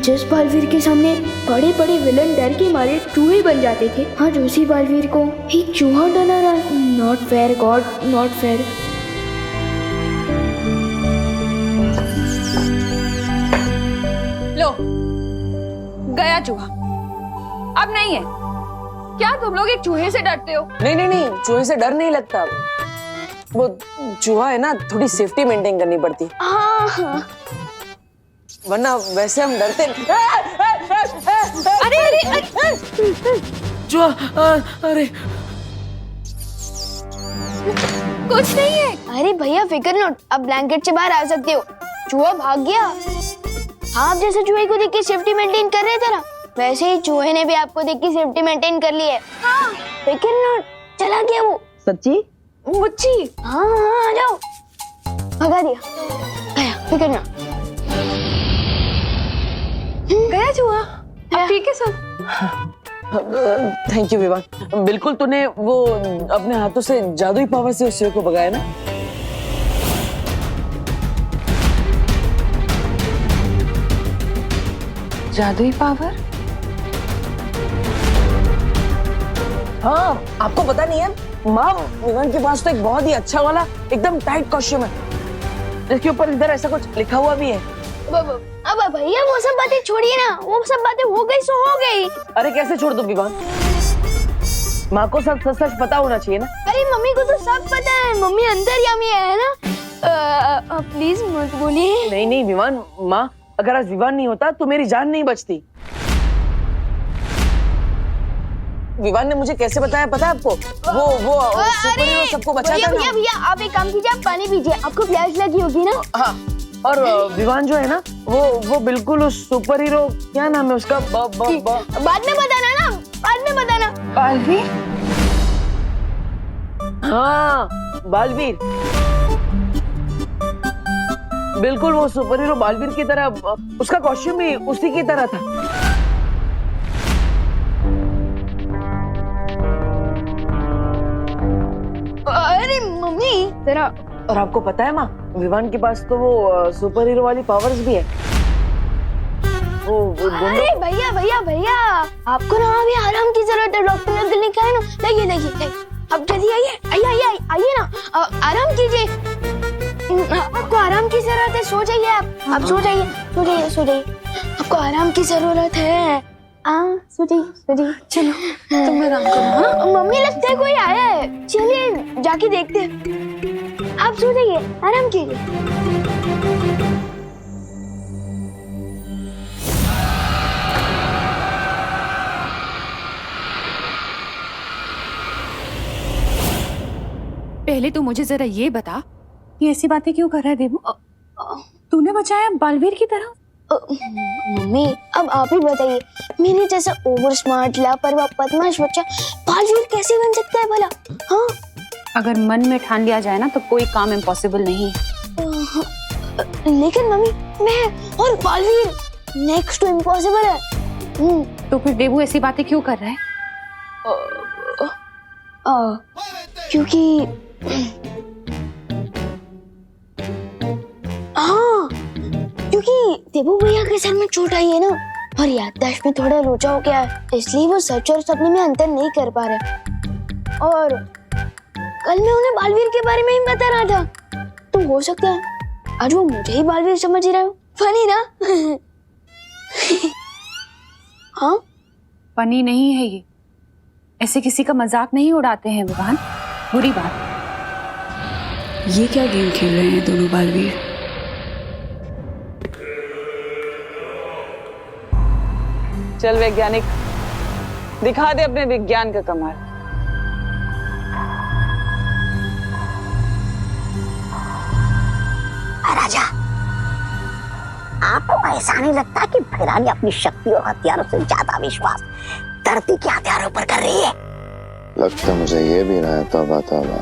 जिस बालवीर के सामने बड़े बड़े विलन डर के मारे चूहे बन जाते थे, आज उसी बालवीर को एक चूहा डरा रहा। Not fair God, not fair. लो गया चूहा, अब नहीं है। क्या तुम लोग एक चूहे से डरते हो? नहीं नहीं नहीं, चूहे से डर नहीं लगता। वो चूहा है ना, थोड़ी सेफ्टी मेंटेन करनी पड़ती है, वरना वैसे हम डरते नहीं। अरे अरे चूहा, अरे कुछ नहीं है। अरे भैया फिकर नो, अब ब्लैंकेट से बाहर आ सकते हो। चूहा भाग गया। आप जैसे चूहे को देख के सेफ्टी मेंटेन कर रहे थे ना, वैसे ही चूहे ने भी आपको देख के सेफ्टी मेंटेन कर ली है। हाँ, फिकर नो, चला गया वो। सच्ची? मुच्ची? हाँ हाँ आ जाओ। भगा दिया, गया फिकर नो। गया चूहा? अब ठीक है सब? थैंक यू विवान, बिल्कुल तूने वो अपने हाथों से जादुई पावर से उस चूहे को भगाया ना। जादुई पावर? हाँ, आपको पता नहीं है माँ, विवान के पास तो एक बहुत ही अच्छा वाला एकदम टाइट कॉस्ट्यूम है, जिसके ऊपर इधर ऐसा कुछ लिखा हुआ भी है। अब भैया वो सब बातें छोड़िए ना, वो सब बातें हो गई सो हो गई। अरे कैसे छोड़ दूं विवान, माँ को सब सच सच पता होना चाहिए ना। अरे मम्मी को तो सब पता है, मम्मी अंतर्यामी है ना। प्लीज मत बोलिए। नहीं नहीं विवान, माँ अगर आज विवान नहीं होता तो मेरी जान नहीं बचती। विवान ने मुझे कैसे बताया पता है आपको? वो सुपर हीरो सबको बचाता है ना। भैया आप एक काम कीजिए, आप पानी पीजिए, आपको प्यास लगी होगी ना। हाँ, और विवान जो है ना, वो बिल्कुल उस सुपर हीरो, क्या नाम है उसका? बाद में बताना ना, बाद में बताना। बालवीर? हाँ बालवीर, बिल्कुल वो सुपर हीरो बालवीर की तरह, उसका कॉस्ट्यूम भी उसी की तरह था। अरे मम्मी जरा। और आपको पता है माँ, विवान के पास तो वो सुपर हीरो वाली पावर्स भी है। वो अरे भैया भैया भैया, आपको ना अभी आराम की जरूरत है। डॉक्टर अंकल ने कहा है ना, देखिए अब जल्दी आइए ना, आराम कीजिए। आपको आराम की जरूरत है, सो जाइए आप सो जाइए। आपको आराम की जरूरत है। सो जाइए। चलो तुम आराम करो। मम्मी लगता है कोई आया है, चलिए जाके देखते हैं। आप सो जाइए, आराम कीजिए। पहले तो मुझे जरा ये बता, ये ऐसी बातें क्यों कर रहा है देवू? तूने बचाया बालवीर की तरह? मम्मी अब आप ही बताइए, मेरे जैसा ओवर स्मार्ट लापरवाह बदमाश बच्चा बालवीर कैसे बन सकता है भला? हाँ, अगर मन में ठान लिया जाए ना तो कोई काम इम्पॉसिबल नहीं है। लेकिन मम्मी मैं और बालवीर नेक्स्ट टू इम्पॉसिबल है। तो फिर देवू ऐसी बातें क्यों कर रहा है? क्योंकि हाँ, क्योंकि देवू भैया के सर में चोट आई है ना, और याददाश्त में थोड़ा लोचा हो गया है, इसलिए वो सच और सपने में अंतर नहीं कर पा रहे। और कल मैं उन्हें बालवीर के बारे में ही बता रहा था, तो हो सकता है आज वो मुझे ही बालवीर समझ रहा हो। फनी ना? हाँ, फनी नहीं है ये, ऐसे किसी का मजाक नहीं उड़ाते हैं विवान, बुरी बात। ये क्या गेम खेल रहे हैं दोनों बालवीर? चल वैज्ञानिक, दिखा दे अपने विज्ञान का कमाल। राजा, आपको ऐसा नहीं लगता कि भैरानी अपनी शक्ति और हथियारों से ज्यादा विश्वास धरती के हथियारों पर कर रही है? लगता मुझे ये भी रहा तौबा तौबा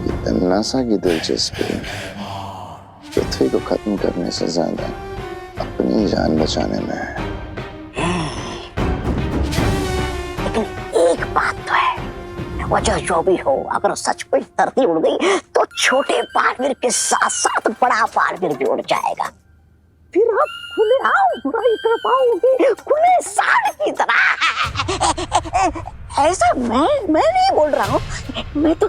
कि तन्नासा की दिलचस्पी पृथ्वी को खत्म करने से ज्यादा अपनी जान बचाने में है। लेकिन एक बात तो है, वजह जो भी हो, अगर सचमुच धरती उड़ गई तो छोटे बालवीर के साथ साथ बड़ा बालवीर भी उड़ जाएगा। फिर आप खुलेआम बुराई कर पाओगे, खुले साड़ की तरह। ऐसा मैं नहीं बोल रहा हूँ, मैं तो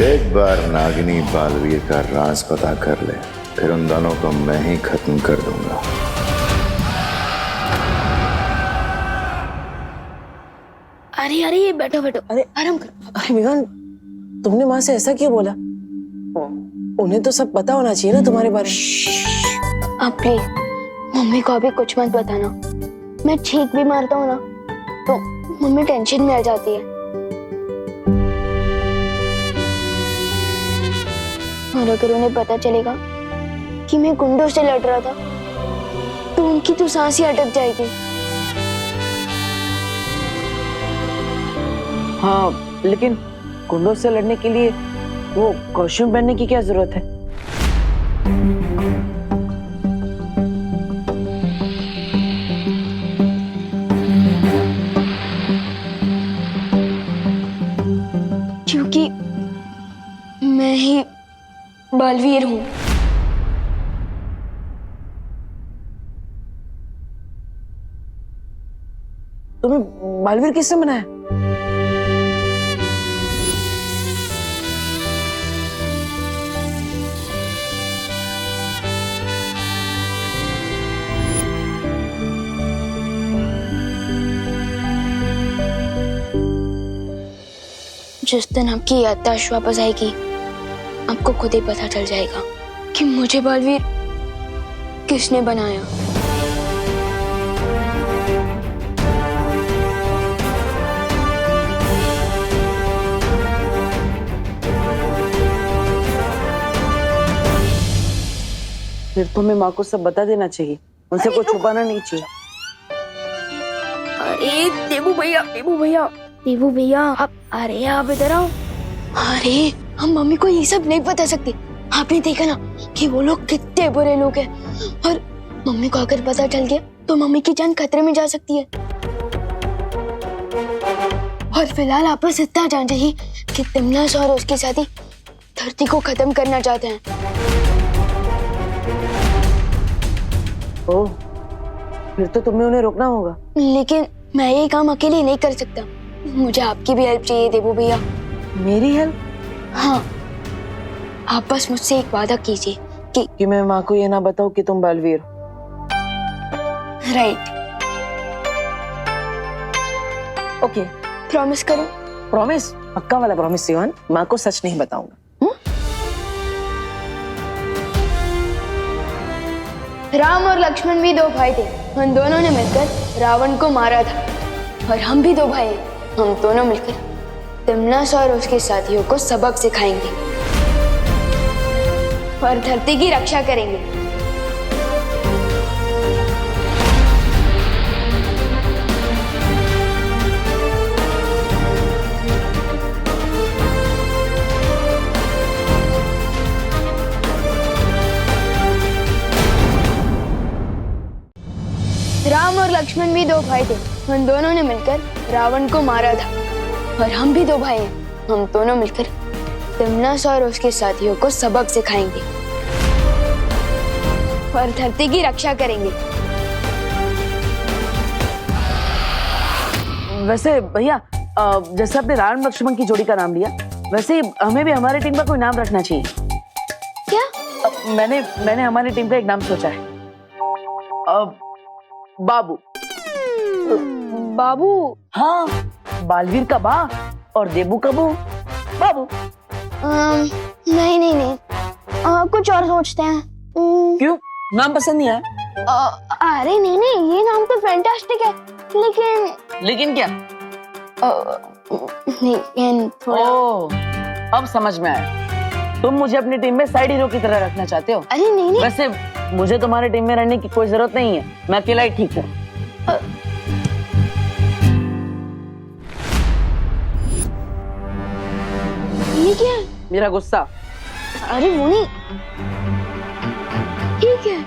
एक बार नागिनी बालवीर का राज पता कर ले, फिर उन दोनों को मैं ही खत्म कर दूंगा। अरे अरे ये बैठो बैठो, अरे आराम करो। अरे विवान, तुमने माँ से ऐसा क्यों बोला? उन्हें तो सब पता होना चाहिए ना तुम्हारे बारे में। आप प्लीज मम्मी को अभी कुछ मत बताना। मैं छींक भी मारता हूँ ना तो मम्मी टेंशन में आ जाती है। और अगर उन्हें पता चलेगा कि मैं गुंडों से लड़ रहा था तो उनकी तो सांस ही अटक जाएगी। हाँ, लेकिन गुंडों से लड़ने के लिए वो कॉस्ट्यूम पहनने की क्या जरूरत है? क्योंकि मैं ही बालवीर हूँ। तुम्हें बालवीर किसने बनाया? जिस दिन आपकी याददाश्त वापस आएगी आपको खुद ही पता चल जाएगा कि मुझे बालवीर किसने बनाया। फिर तुम्हें माँ को सब बता देना चाहिए, उनसे कुछ छुपाना नहीं चाहिए। अरे देबू भैया, देबू भैया, देबू भैया, अरे आप इधर आओ। अरे हम मम्मी को ये सब नहीं बता सकते। आपने देखा ना कि वो लोग कितने बुरे लोग हैं, और मम्मी को अगर पता चल गया तो मम्मी की जान खतरे में जा सकती है। और फिलहाल आप बस इतना जान जाइए कि तिमनास और उसके साथी धरती को खत्म करना चाहते हैं। ओह, फिर तो तुम्हें उन्हें रोकना होगा। लेकिन मैं ये काम अकेले नहीं कर सकता, मुझे आपकी भी हेल्प चाहिए देबू भैया। मेरी हेल्प? हाँ, आप बस मुझसे एक वादा कीजिए कि मैं माँ को ये ना बताऊं कि तुम बालवीर हो। राइट। ओके, प्रॉमिस करो। प्रॉमिस? पक्का वाला प्रॉमिस सिवान, माँ को सच नहीं बताऊंगा। राम और लक्ष्मण भी दो भाई थे, उन दोनों ने मिलकर रावण को मारा था। और हम भी दो भाई हैं, हम दोनों मिलकर तिमनास और उसके साथियों को सबक सिखाएंगे और धरती की रक्षा करेंगे। राम और लक्ष्मण भी दो भाई थे, उन दोनों ने मिलकर रावण को मारा था। और हम भी दो भाई हैं, हम दोनों मिलकर तिमनास और उसके साथियों को सबक सिखाएंगे और धरती की रक्षा करेंगे। वैसे भैया, जैसे आपने राम लक्ष्मण की जोड़ी का नाम लिया, वैसे हमें भी हमारी टीम का कोई नाम रखना चाहिए। क्या? मैंने हमारी टीम का एक नाम सोचा है। बाबू। बाबू? हाँ, बालवीर का बा और देबू का बू, बाबू। नहीं नहीं नहीं, कुछ और सोचते हैं। क्यों, नाम पसंद नहीं आया? अरे नहीं नहीं, ये नाम तो फैंटास्टिक है, लेकिन क्या? लेकिन थोड़ा। ओह, अब समझ में आया। तुम मुझे अपनी टीम में साइड हीरो की तरह रखना चाहते हो? अरे नहीं नहीं, वैसे मुझे तुम्हारी टीम में रहने की कोई जरूरत नहीं है, मैं अकेला ही ठीक हूँ। ये क्या है? मेरा गुस्सा। अरे वो नहीं, ये क्या है?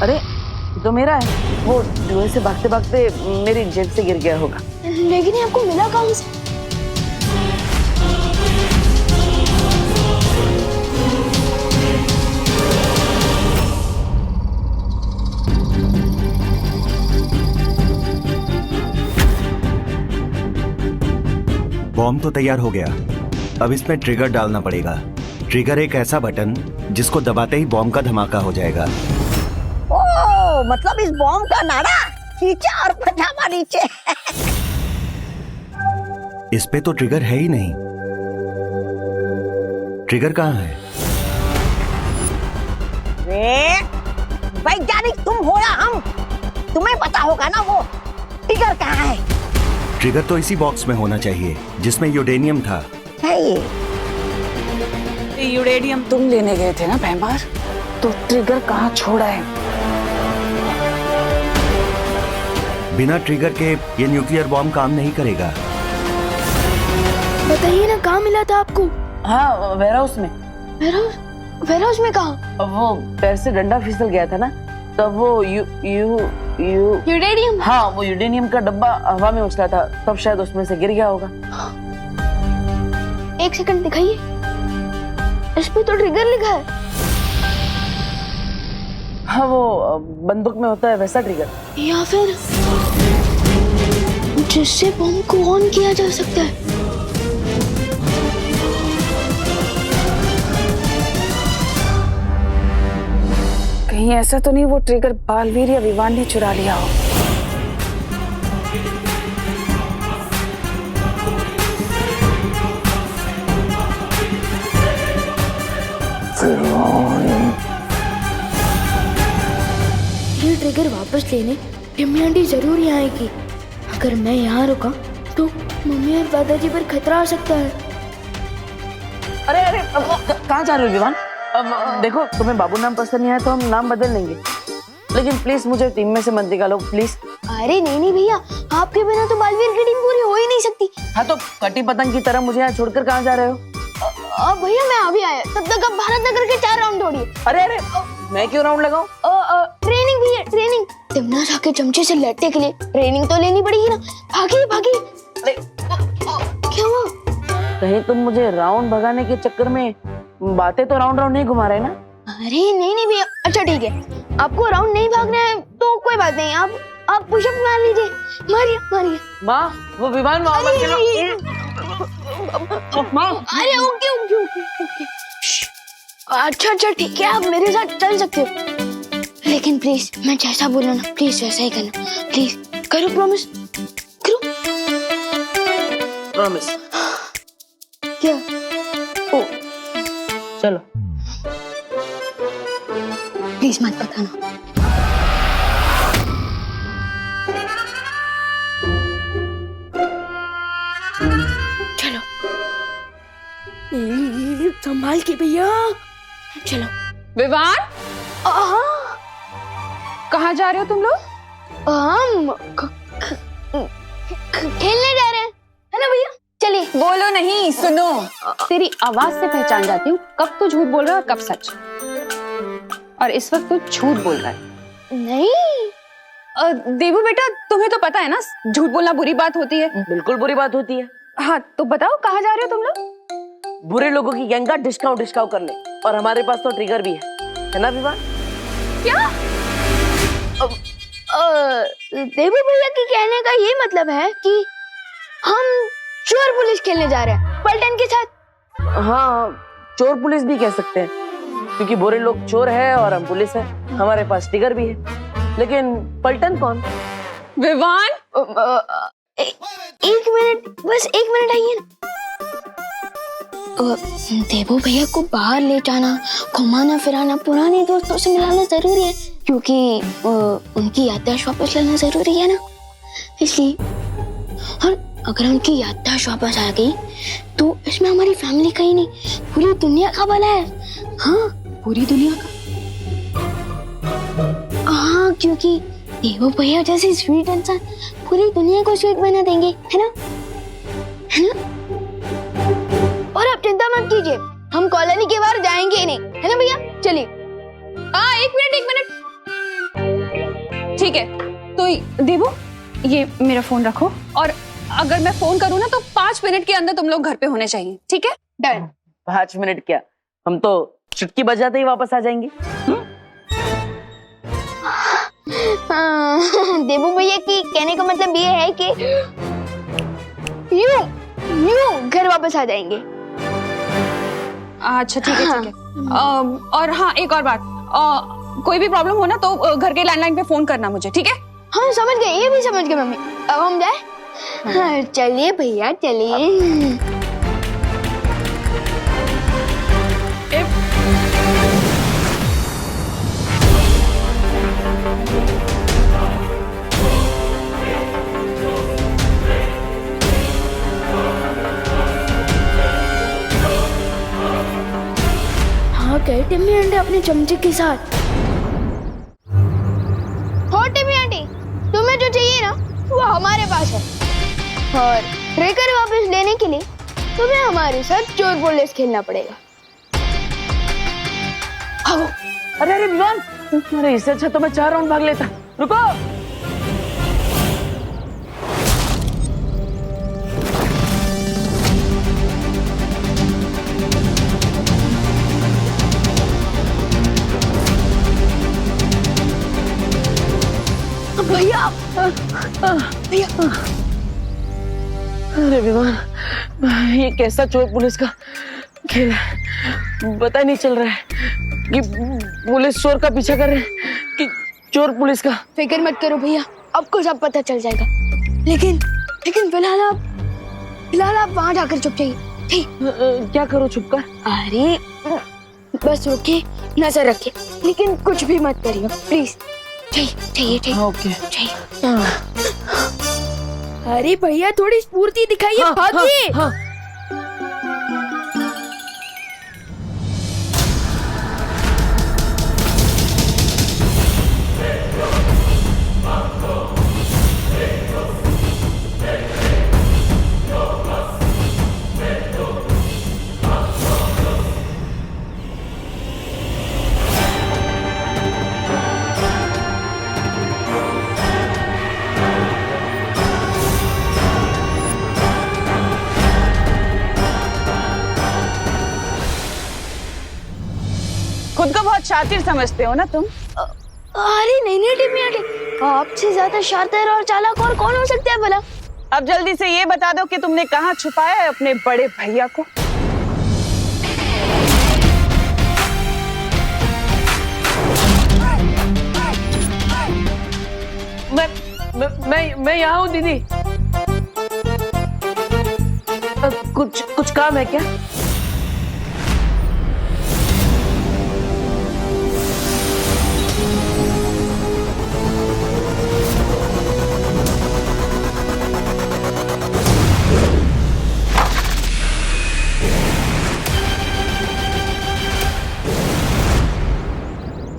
अरे ये तो मेरा है, वो जुए से भागते भागते मेरी जेब से गिर गया होगा। लेकिन ये आपको मिला कहाँ से? बॉम्ब तो तैयार हो गया, अब इसमें ट्रिगर डालना पड़ेगा। ट्रिगर एक ऐसा बटन जिसको दबाते ही बॉम्ब का धमाका हो जाएगा। ओ, मतलब इस बॉम्ब का नारा खींचा और पजामा नीचे। इस पे तो ट्रिगर है ही नहीं। ट्रिगर कहाँ है? वैज्ञानिक तुम हो या हम, तुम्हें पता होगा ना वो ट्रिगर कहाँ है। ट्रिगर तो इसी बॉक्स में होना चाहिए जिसमें यूरेनियम था। है ये यूरेनियम तुम लेने गए थे ना भैमार, तो ट्रिगर कहाँ छोड़ा है? बिना ट्रिगर के ये न्यूक्लियर बॉम्ब काम नहीं करेगा। बताइए ना, कहाँ मिला था आपको? हाँ, वेयरहाउस में। वेयरहाउस में कहाँ? वो पैर से डंडा फिसल गया था ना, तब वो यूरेनियम। हाँ, वो यूरेनियम का डब्बा हवा में उछला था, तब शायद उसमें से गिर गया होगा। एक सेकंड दिखाइए, इस पे तो ट्रिगर लिखा है। हाँ, वो बंदूक में होता है वैसा ट्रिगर, या फिर जिससे बम को ऑन किया जा सकता है। कहीं ऐसा तो नहीं वो ट्रिगर बालवीर या विवान ने चुरा लिया हो? ये ट्रिगर वापस लेने टिम्मी आंटी जरूर यहाँ आएगी। अगर मैं यहाँ रुका तो मम्मी और दादाजी पर खतरा आ सकता है। अरे अरे, कहाँ जा रहे हो विवान? अब देखो, तुम्हें बाबू नाम पसंद नहीं है तो हम नाम बदल लेंगे, लेकिन प्लीज मुझे टीम में से मत निकालो प्लीज। अरे नहीं नहीं भैया, आपके बिना तो बालवीर की टीम पूरी हो ही नहीं सकती। हाँ, तो कटी पतंग की तरह मुझे यहाँ छोड़कर कहाँ जा रहे हो? भैया मैं अभी आया, तब तक आप भारत नगर के 4 राउंड दौड़िए। अरे मैं क्यों राउंड लगाऊं? ट्रेनिंग भी है, ट्रेनिंग। तिमना सा के चमचे से लड़ने के लिए ट्रेनिंग तो लेनी पड़ेगी ना। भागिए भागिए। क्या हुआ? कहीं तुम मुझे राउंड भगाने के चक्कर में बातें तो राउंड राउंड नहीं घुमा रहे ना? अरे नहीं नहीं भैया, अच्छा ठीक है, आपको राउंड नहीं भागना है तो कोई बात नहीं, आप पुशअप मार लीजिए। मारिए मारिए। माँ, वो विमान माँ। अरे ओके ओके ओके। अच्छा ठीक है, आप मेरे साथ चल सकते हो, लेकिन प्लीज मैं जैसा बोला ना प्लीज वैसा ही करना। प्लीज करो, प्रॉमिस करो। प्रॉमिस। क्या? ओ, चलो प्लीज मत बताना। चलो संभाल के भैया, चलो। विवान, कहाँ जा रहे हो तुम लोग? हम खेलने जा रहे हैं, है ना भैया? चलिए। बोलो नहीं, सुनो। तेरी आवाज से पहचान जाती हूँ कब तू झूठ बोल रहा है और कब सच। और इस वक्त तू झूठ बोल रहा है। नहीं देवू बेटा, तुम्हें तो पता है ना झूठ बोलना बुरी बात होती है। बिल्कुल बुरी बात होती है। हाँ, तो बताओ कहाँ जा रहे हो तुम लोग? बुरे लोगों की गैंग का डिस्काउंट करने, और हमारे पास तो ट्रिगर भी है ना विवान? क्या? देवू भैया के कहने का ये मतलब है कि हम चोर पुलिस खेलने जा रहे हैं पलटन के साथ। हाँ, चोर पुलिस भी कह सकते हैं। क्योंकि बुरे लोग चोर है और हम पुलिस है, हमारे पास टिगर भी है। लेकिन पलटन कौन? विवान, एक मिनट, बस एक मिनट आइए ना। देवो भैया को बाहर ले जाना, घुमाना फिराना, पुराने दोस्तों से मिलाना जरूरी है, क्योंकि उनकी याददाश्त वापस लाना जरूरी है ना, इसलिए। और अगर उनकी याददाश्त वापस आ गई तो इसमें हमारी फैमिली का ही नहीं, पूरी दुनिया का भला है। हाँ, पूरी दुनिया का। हाँ, क्योंकि देवो भैया जैसे स्वीट इंसान पूरी दुनिया को स्वीट बना देंगे, है ना? है ना? और आप चिंता मत कीजिए, हम कॉलोनी के बाहर जाएंगे ही नहीं, है ना भैया? चलिए। हाँ, एक मिनट। ठीक है, तो देवो ये मेरा फोन रखो, और अगर मैं फोन करूँ ना तो 5 मिनट के अंदर तुम लोग घर पे होने चाहिए, ठीक है? डन। 5 मिनट क्या, हम तो चुटकी बजाते ही वापस आ जाएंगे। देवो भैया की कहने का मतलब ये है कि यूं घर वापस आ जाएंगे। अच्छा, ठीक है, ठीक है। और हाँ, एक और बात, कोई भी प्रॉब्लम हो ना तो घर के लैंडलाइन पे फोन करना मुझे, ठीक है? हाँ, समझ गए, ये भी समझ गए मम्मी। अब हम जाए? हाँ, चलिए भैया, चलिए। हाँ, गए टिम्मी आंटी अपने चमचे के साथ। हो टिम्मी आंटी, तुम्हें जो चाहिए ना वो हमारे पास है, और ट्रिगर वापस लेने के लिए तुम्हें हमारे साथ चोर पुलिस खेलना पड़ेगा। हाँ, अरे विवान, अरे इससे अच्छा तो मैं 4 राउंड भाग लेता। रुको। भैया, भैया। अरे विवान, ये कैसा चोर पुलिस का खेल है, पता ही नहीं चल रहा है कि पुलिस चोर का पीछा कर रहे हैं कि चोर पुलिस का। फिक्र मत करो भैया, आपको सब पता चल जाएगा। लेकिन फिलहाल आप वहाँ जाकर चुप जाइए, ठीक? क्या करो छुप कर? अरे बस रुके, नजर रखे, लेकिन कुछ भी मत करिए प्लीज। चाहिए। ओके। अरे भैया, थोड़ी स्फूर्ति दिखाइए, भागिए। हाँ। खुद को बहुत शातिर समझते हो ना तुम? अरे नहीं टिम्मी आंटी, आपसे ज्यादा शातिर और चालाक और कौन हो सकता है भला? अब जल्दी से ये बता दो कि तुमने कहाँ छुपाया है अपने बड़े भैया को? मैं यहाँ हूँ दीदी। कुछ काम है क्या?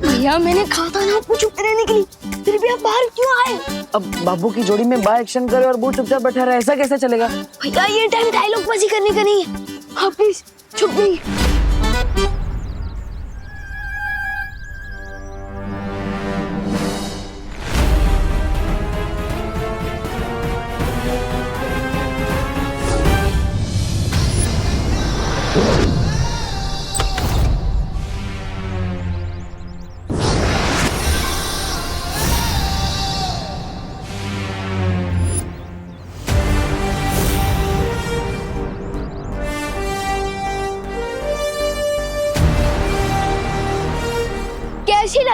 भैया, मैंने कहा था ना आपको चुप रहने के लिए, फिर भी आप बाहर क्यों आए? अब बाबू की जोड़ी में बा एक्शन करे और वो चुपचाप बैठा रहा, ऐसा कैसे चलेगा? भैया, ये टाइम डायलॉग बाजी करने का नहीं है, हाँ प्लीज चुप नहीं।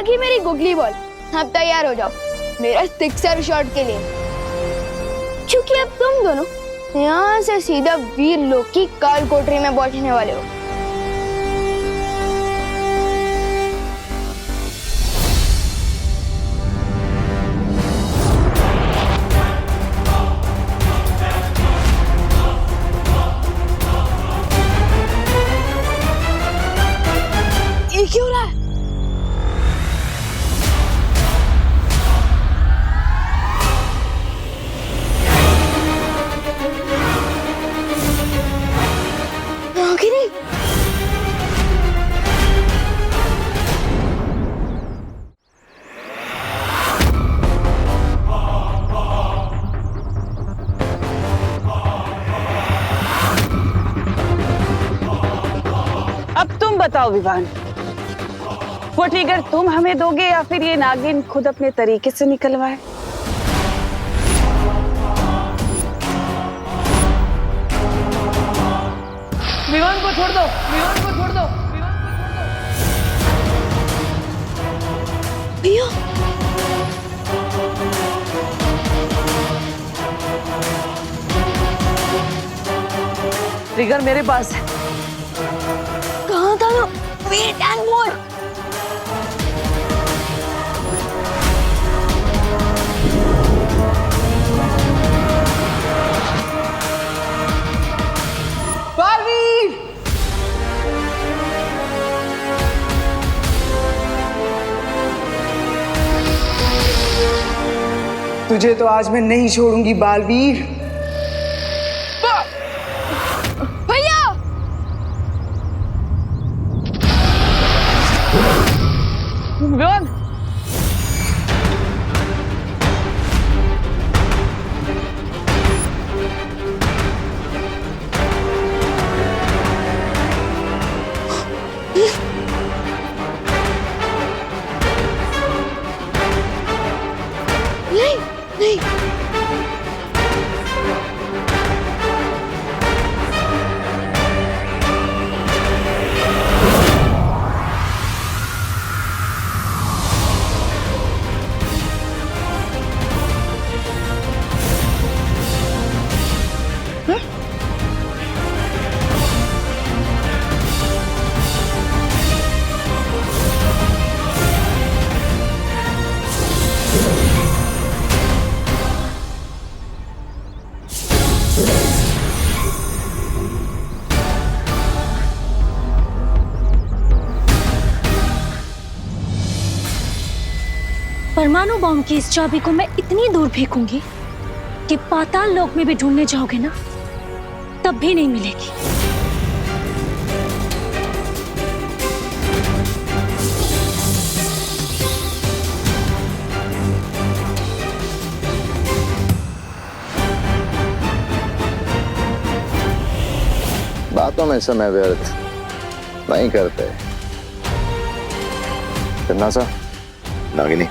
आ गई मेरी गुगली बॉल। अब तैयार हो जाओ मेरा सिक्सर शॉट के लिए, क्योंकि अब तुम दोनों यहाँ से सीधा वीर लोक की काल कोठरी में बैठने वाले हो। ये क्यों रहा है? रागिनी, अब तुम बताओ विवान, वो ट्रिगर तुम हमें दोगे या फिर ये नागिन खुद अपने तरीके से निकलवाए? विवान को छोड़ दो, विवान को छोड़ दो, भैया ट्रिगर मेरे पास है। कहाँ था वो? Wait and watch. बालवीर! तुझे तो आज मैं नहीं छोड़ूंगी बालवीर। भैया विवान, नहीं नहीं, परमाणु बॉम्ब की इस चाबी को मैं इतनी दूर फेंकूंगी कि पाताल लोक में भी ढूंढने जाओगे ना, तब भी नहीं मिलेगी। बातों में समय व्यर्थ नहीं करते। करना सा नागिनी,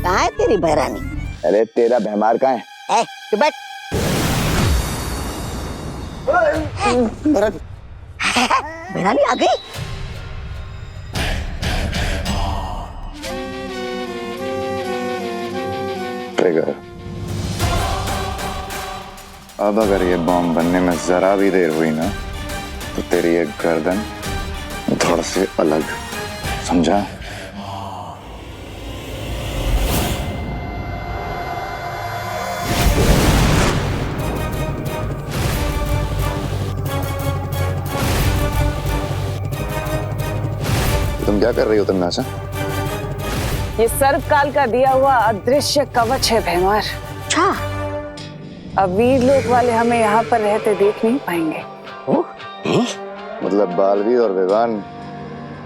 कहाँ है तेरी बहरानी? अरे तेरा भैमार कहाँ है? तू बैठ। बहरानी आ गई? ट्रिगर, अब अगर ये बॉम्ब बनने में जरा भी देर हुई ना तो तेरी एक गर्दन धड़ से अलग, समझा? तुम क्या कर रही हो तन्नासा? ये सर्वकाल का दिया हुआ अदृश्य कवच है भैमार। अच्छा, अब वीर लोक वाले हमें यहाँ पर रहते देख नहीं पाएंगे। मतलब बालवीर और विवान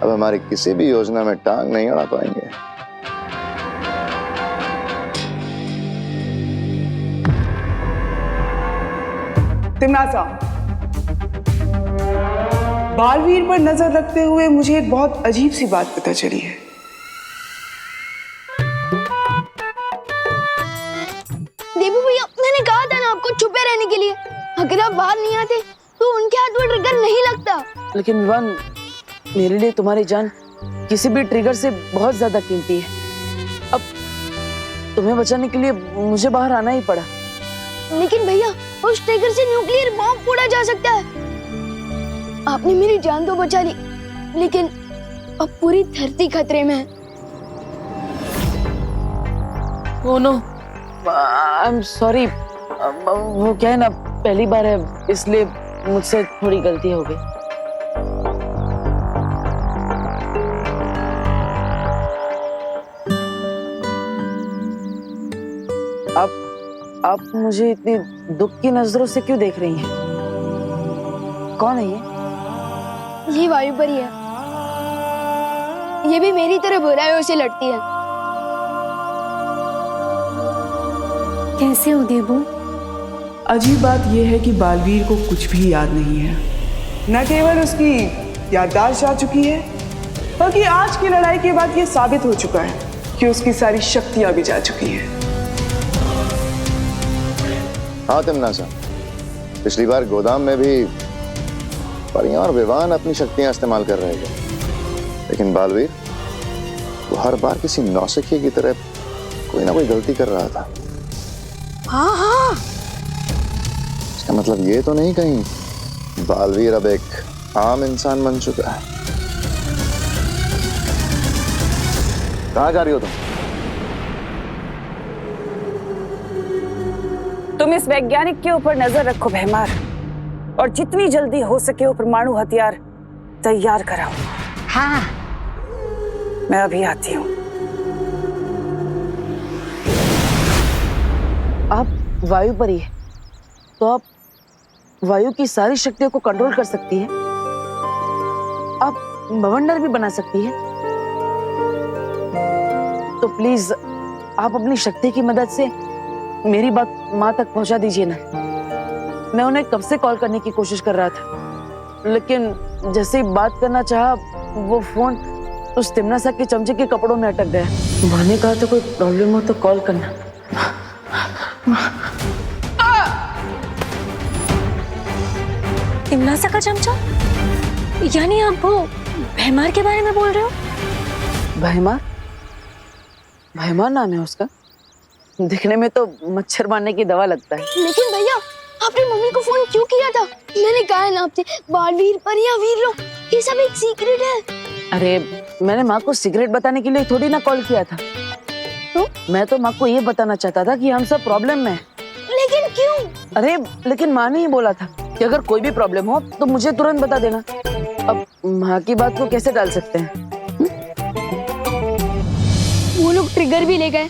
अब हमारी किसी भी योजना में टांग नहीं अड़ा पाएंगे। तिमनासा, बालवीर पर नजर रखते हुए मुझे एक बहुत अजीब सी बात पता चली है। देबू भैया, मैंने कहा था ना आपको छुपे रहने के लिए। अगर आप बाहर नहीं आते तो उनके हाथ में ट्रिगर नहीं लगता। लेकिन विवान, मेरे लिए तुम्हारी जान किसी भी ट्रिगर से बहुत ज्यादा कीमती है। अब तुम्हें बचाने के लिए मुझे बाहर आना ही पड़ा। लेकिन भैया, उस ट्रिगर से न्यूक्लियर बॉम्ब फोड़ा जा सकता है। आपने मेरी जान तो बचा ली, लेकिन अब पूरी धरती खतरे में है। Oh no, I am sorry. वो क्या है ना, पहली बार है इसलिए मुझसे थोड़ी गलती हो गई। आप मुझे इतनी दुख की नजरों से क्यों देख रही हैं? कौन है ये वायु परी है। ये भी मेरी तरह बुराइयों से लड़ती है। कैसे हो देबू? अजीब बात यह है कि बालवीर को कुछ भी याद नहीं है। न केवल उसकी याददाश्त जा चुकी है, बल्कि आज की लड़ाई के बाद यह साबित हो चुका है कि उसकी सारी शक्तियां भी जा चुकी हैं। हाँ तिमनासा, पिछली बार गोदाम में भी परियां और विवान अपनी शक्तियां इस्तेमाल कर रहे थे, लेकिन बालवीर वो हर बार किसी नौसिखिए की तरह कोई ना कोई गलती कर रहा था। हाँ। इसका मतलब ये तो नहीं कहीं बालवीर अब एक आम इंसान बन चुका है। कहाँ जा रही हो तुम इस वैज्ञानिक के ऊपर नजर रखो भैमार, और जितनी जल्दी हो सके वो परमाणु हथियार तैयार कराओ। हाँ, मैं अभी आती हूँ। आप वायु परी है, तो आप वायु की सारी शक्तियों को कंट्रोल कर सकती है। आप बवंडर भी बना सकती है। तो प्लीज आप अपनी शक्ति की मदद से मेरी बात माँ तक पहुंचा दीजिए ना। मैं उन्हें कब से कॉल करने की कोशिश कर रहा था, लेकिन जैसे ही बात करना चाहा वो फोन उस तिमनासा के चमचे के कपड़ों में अटक गया। माँ ने कहा था कोई प्रॉब्लम हो तो कॉल करना। तिमनासा का चमचा? यानी आप वो भैमार के बारे में बोल रहे हो? भैमार? भैमार नाम है उसका? दिखने में तो मच्छर मारने की दवा लगता है। लेकिन भैया, आपने मम्मी को फोन क्यों किया था? मैंने कहा है ना आपसे, बालवीर, परियां, वीर लोग, ये सब एक सीक्रेट है। अरे मैंने माँ को सीक्रेट बताने के लिए थोड़ी ना कॉल किया था। तो मैं तो माँ को ये बताना चाहता था कि हम सब प्रॉब्लम में हैं। लेकिन क्यों? अरे लेकिन माँ ने ही बोला था कि अगर कोई भी प्रॉब्लम हो तो मुझे तुरंत बता देना। अब माँ की बात को कैसे टाल सकते हैं? वो लोग ट्रिगर भी ले गए,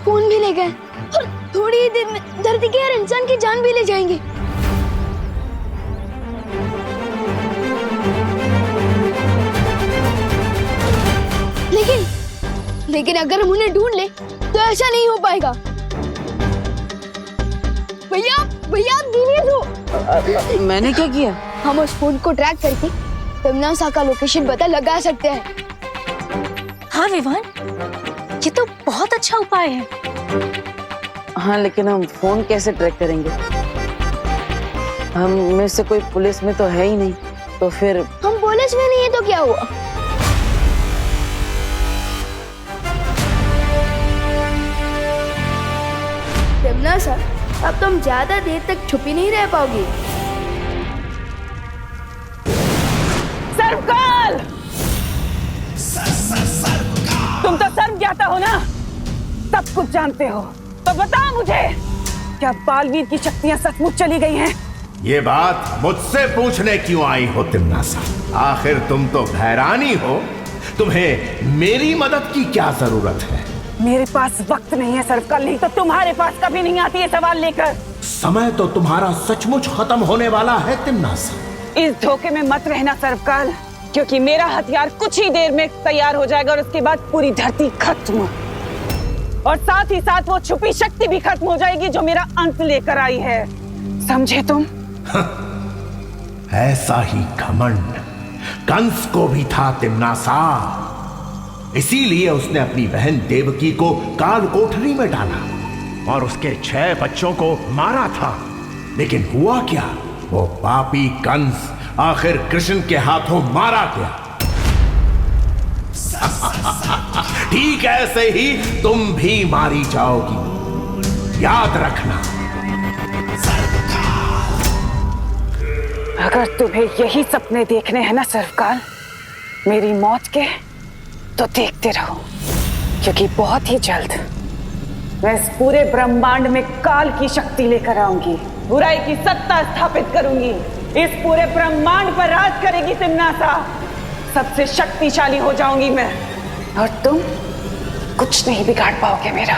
फोन भी ले गए, और थोड़ी ही देर में धरती के हर इंसान की जान भी ले जाएंगे। लेकिन अगर हम उन्हें ढूंढ ले तो ऐसा नहीं हो पाएगा। भैया भैया धीरे दो। मैंने क्या किया? हम उस फोन को ट्रैक करके तिमनासा का लोकेशन पता लगा सकते हैं। हाँ विवान, ये तो बहुत अच्छा उपाय है। हाँ लेकिन हम फोन कैसे ट्रैक करेंगे? हम में से कोई पुलिस में तो है ही नहीं, तो फिर हम पुलिस में नहीं है तो क्या हुआ? तिमनासा, अब तुम ज्यादा देर तक छुपी नहीं रह पाओगी। सर्वकाल! तुम तो सर्व ज्ञाता हो ना, सब कुछ जानते हो, तो बताओ मुझे, क्या बालवीर की शक्तियां सचमुच चली गई हैं? ये बात मुझसे पूछने क्यों आई हो तिमनासा? आखिर तुम तो भैरानी हो, तुम्हें मेरी मदद की क्या जरूरत है? मेरे पास वक्त नहीं है सर्वकाल, नहीं तो तुम्हारे पास कभी नहीं आती है सवाल लेकर। समय तो तुम्हारा सचमुच खत्म होने वाला है तिमनासा। इस धोखे में मत रहना सर्वकाल, क्योंकि मेरा हथियार कुछ ही देर में तैयार हो जाएगा और उसके बाद पूरी धरती खत्म, और साथ ही साथ वो छुपी शक्ति भी खत्म हो जाएगी जो मेरा अंत लेकर आई है। समझे तुम? ऐसा ही घमंड कंस को भी था तिम्नासा। इसीलिए उसने अपनी बहन देवकी को काल कोठरी में डाला और उसके 6 बच्चों को मारा था। लेकिन हुआ क्या, वो पापी कंस आखिर कृष्ण के हाथों मारा गया। ठीक ऐसे ही तुम भी मारी जाओगी, याद रखना। अगर तुम्हें यही सपने देखने हैं ना सर्वकाल मेरी मौत के, तो देखते रहो, क्योंकि बहुत ही जल्द मैं इस पूरे ब्रह्मांड में काल की शक्ति लेकर आऊंगी, बुराई की सत्ता स्थापित करूंगी। इस पूरे ब्रह्मांड पर राज करेगी तिम्नासा, सबसे शक्तिशाली हो जाऊंगी मैं, और तुम कुछ नहीं बिगाड़ पाओगे मेरा।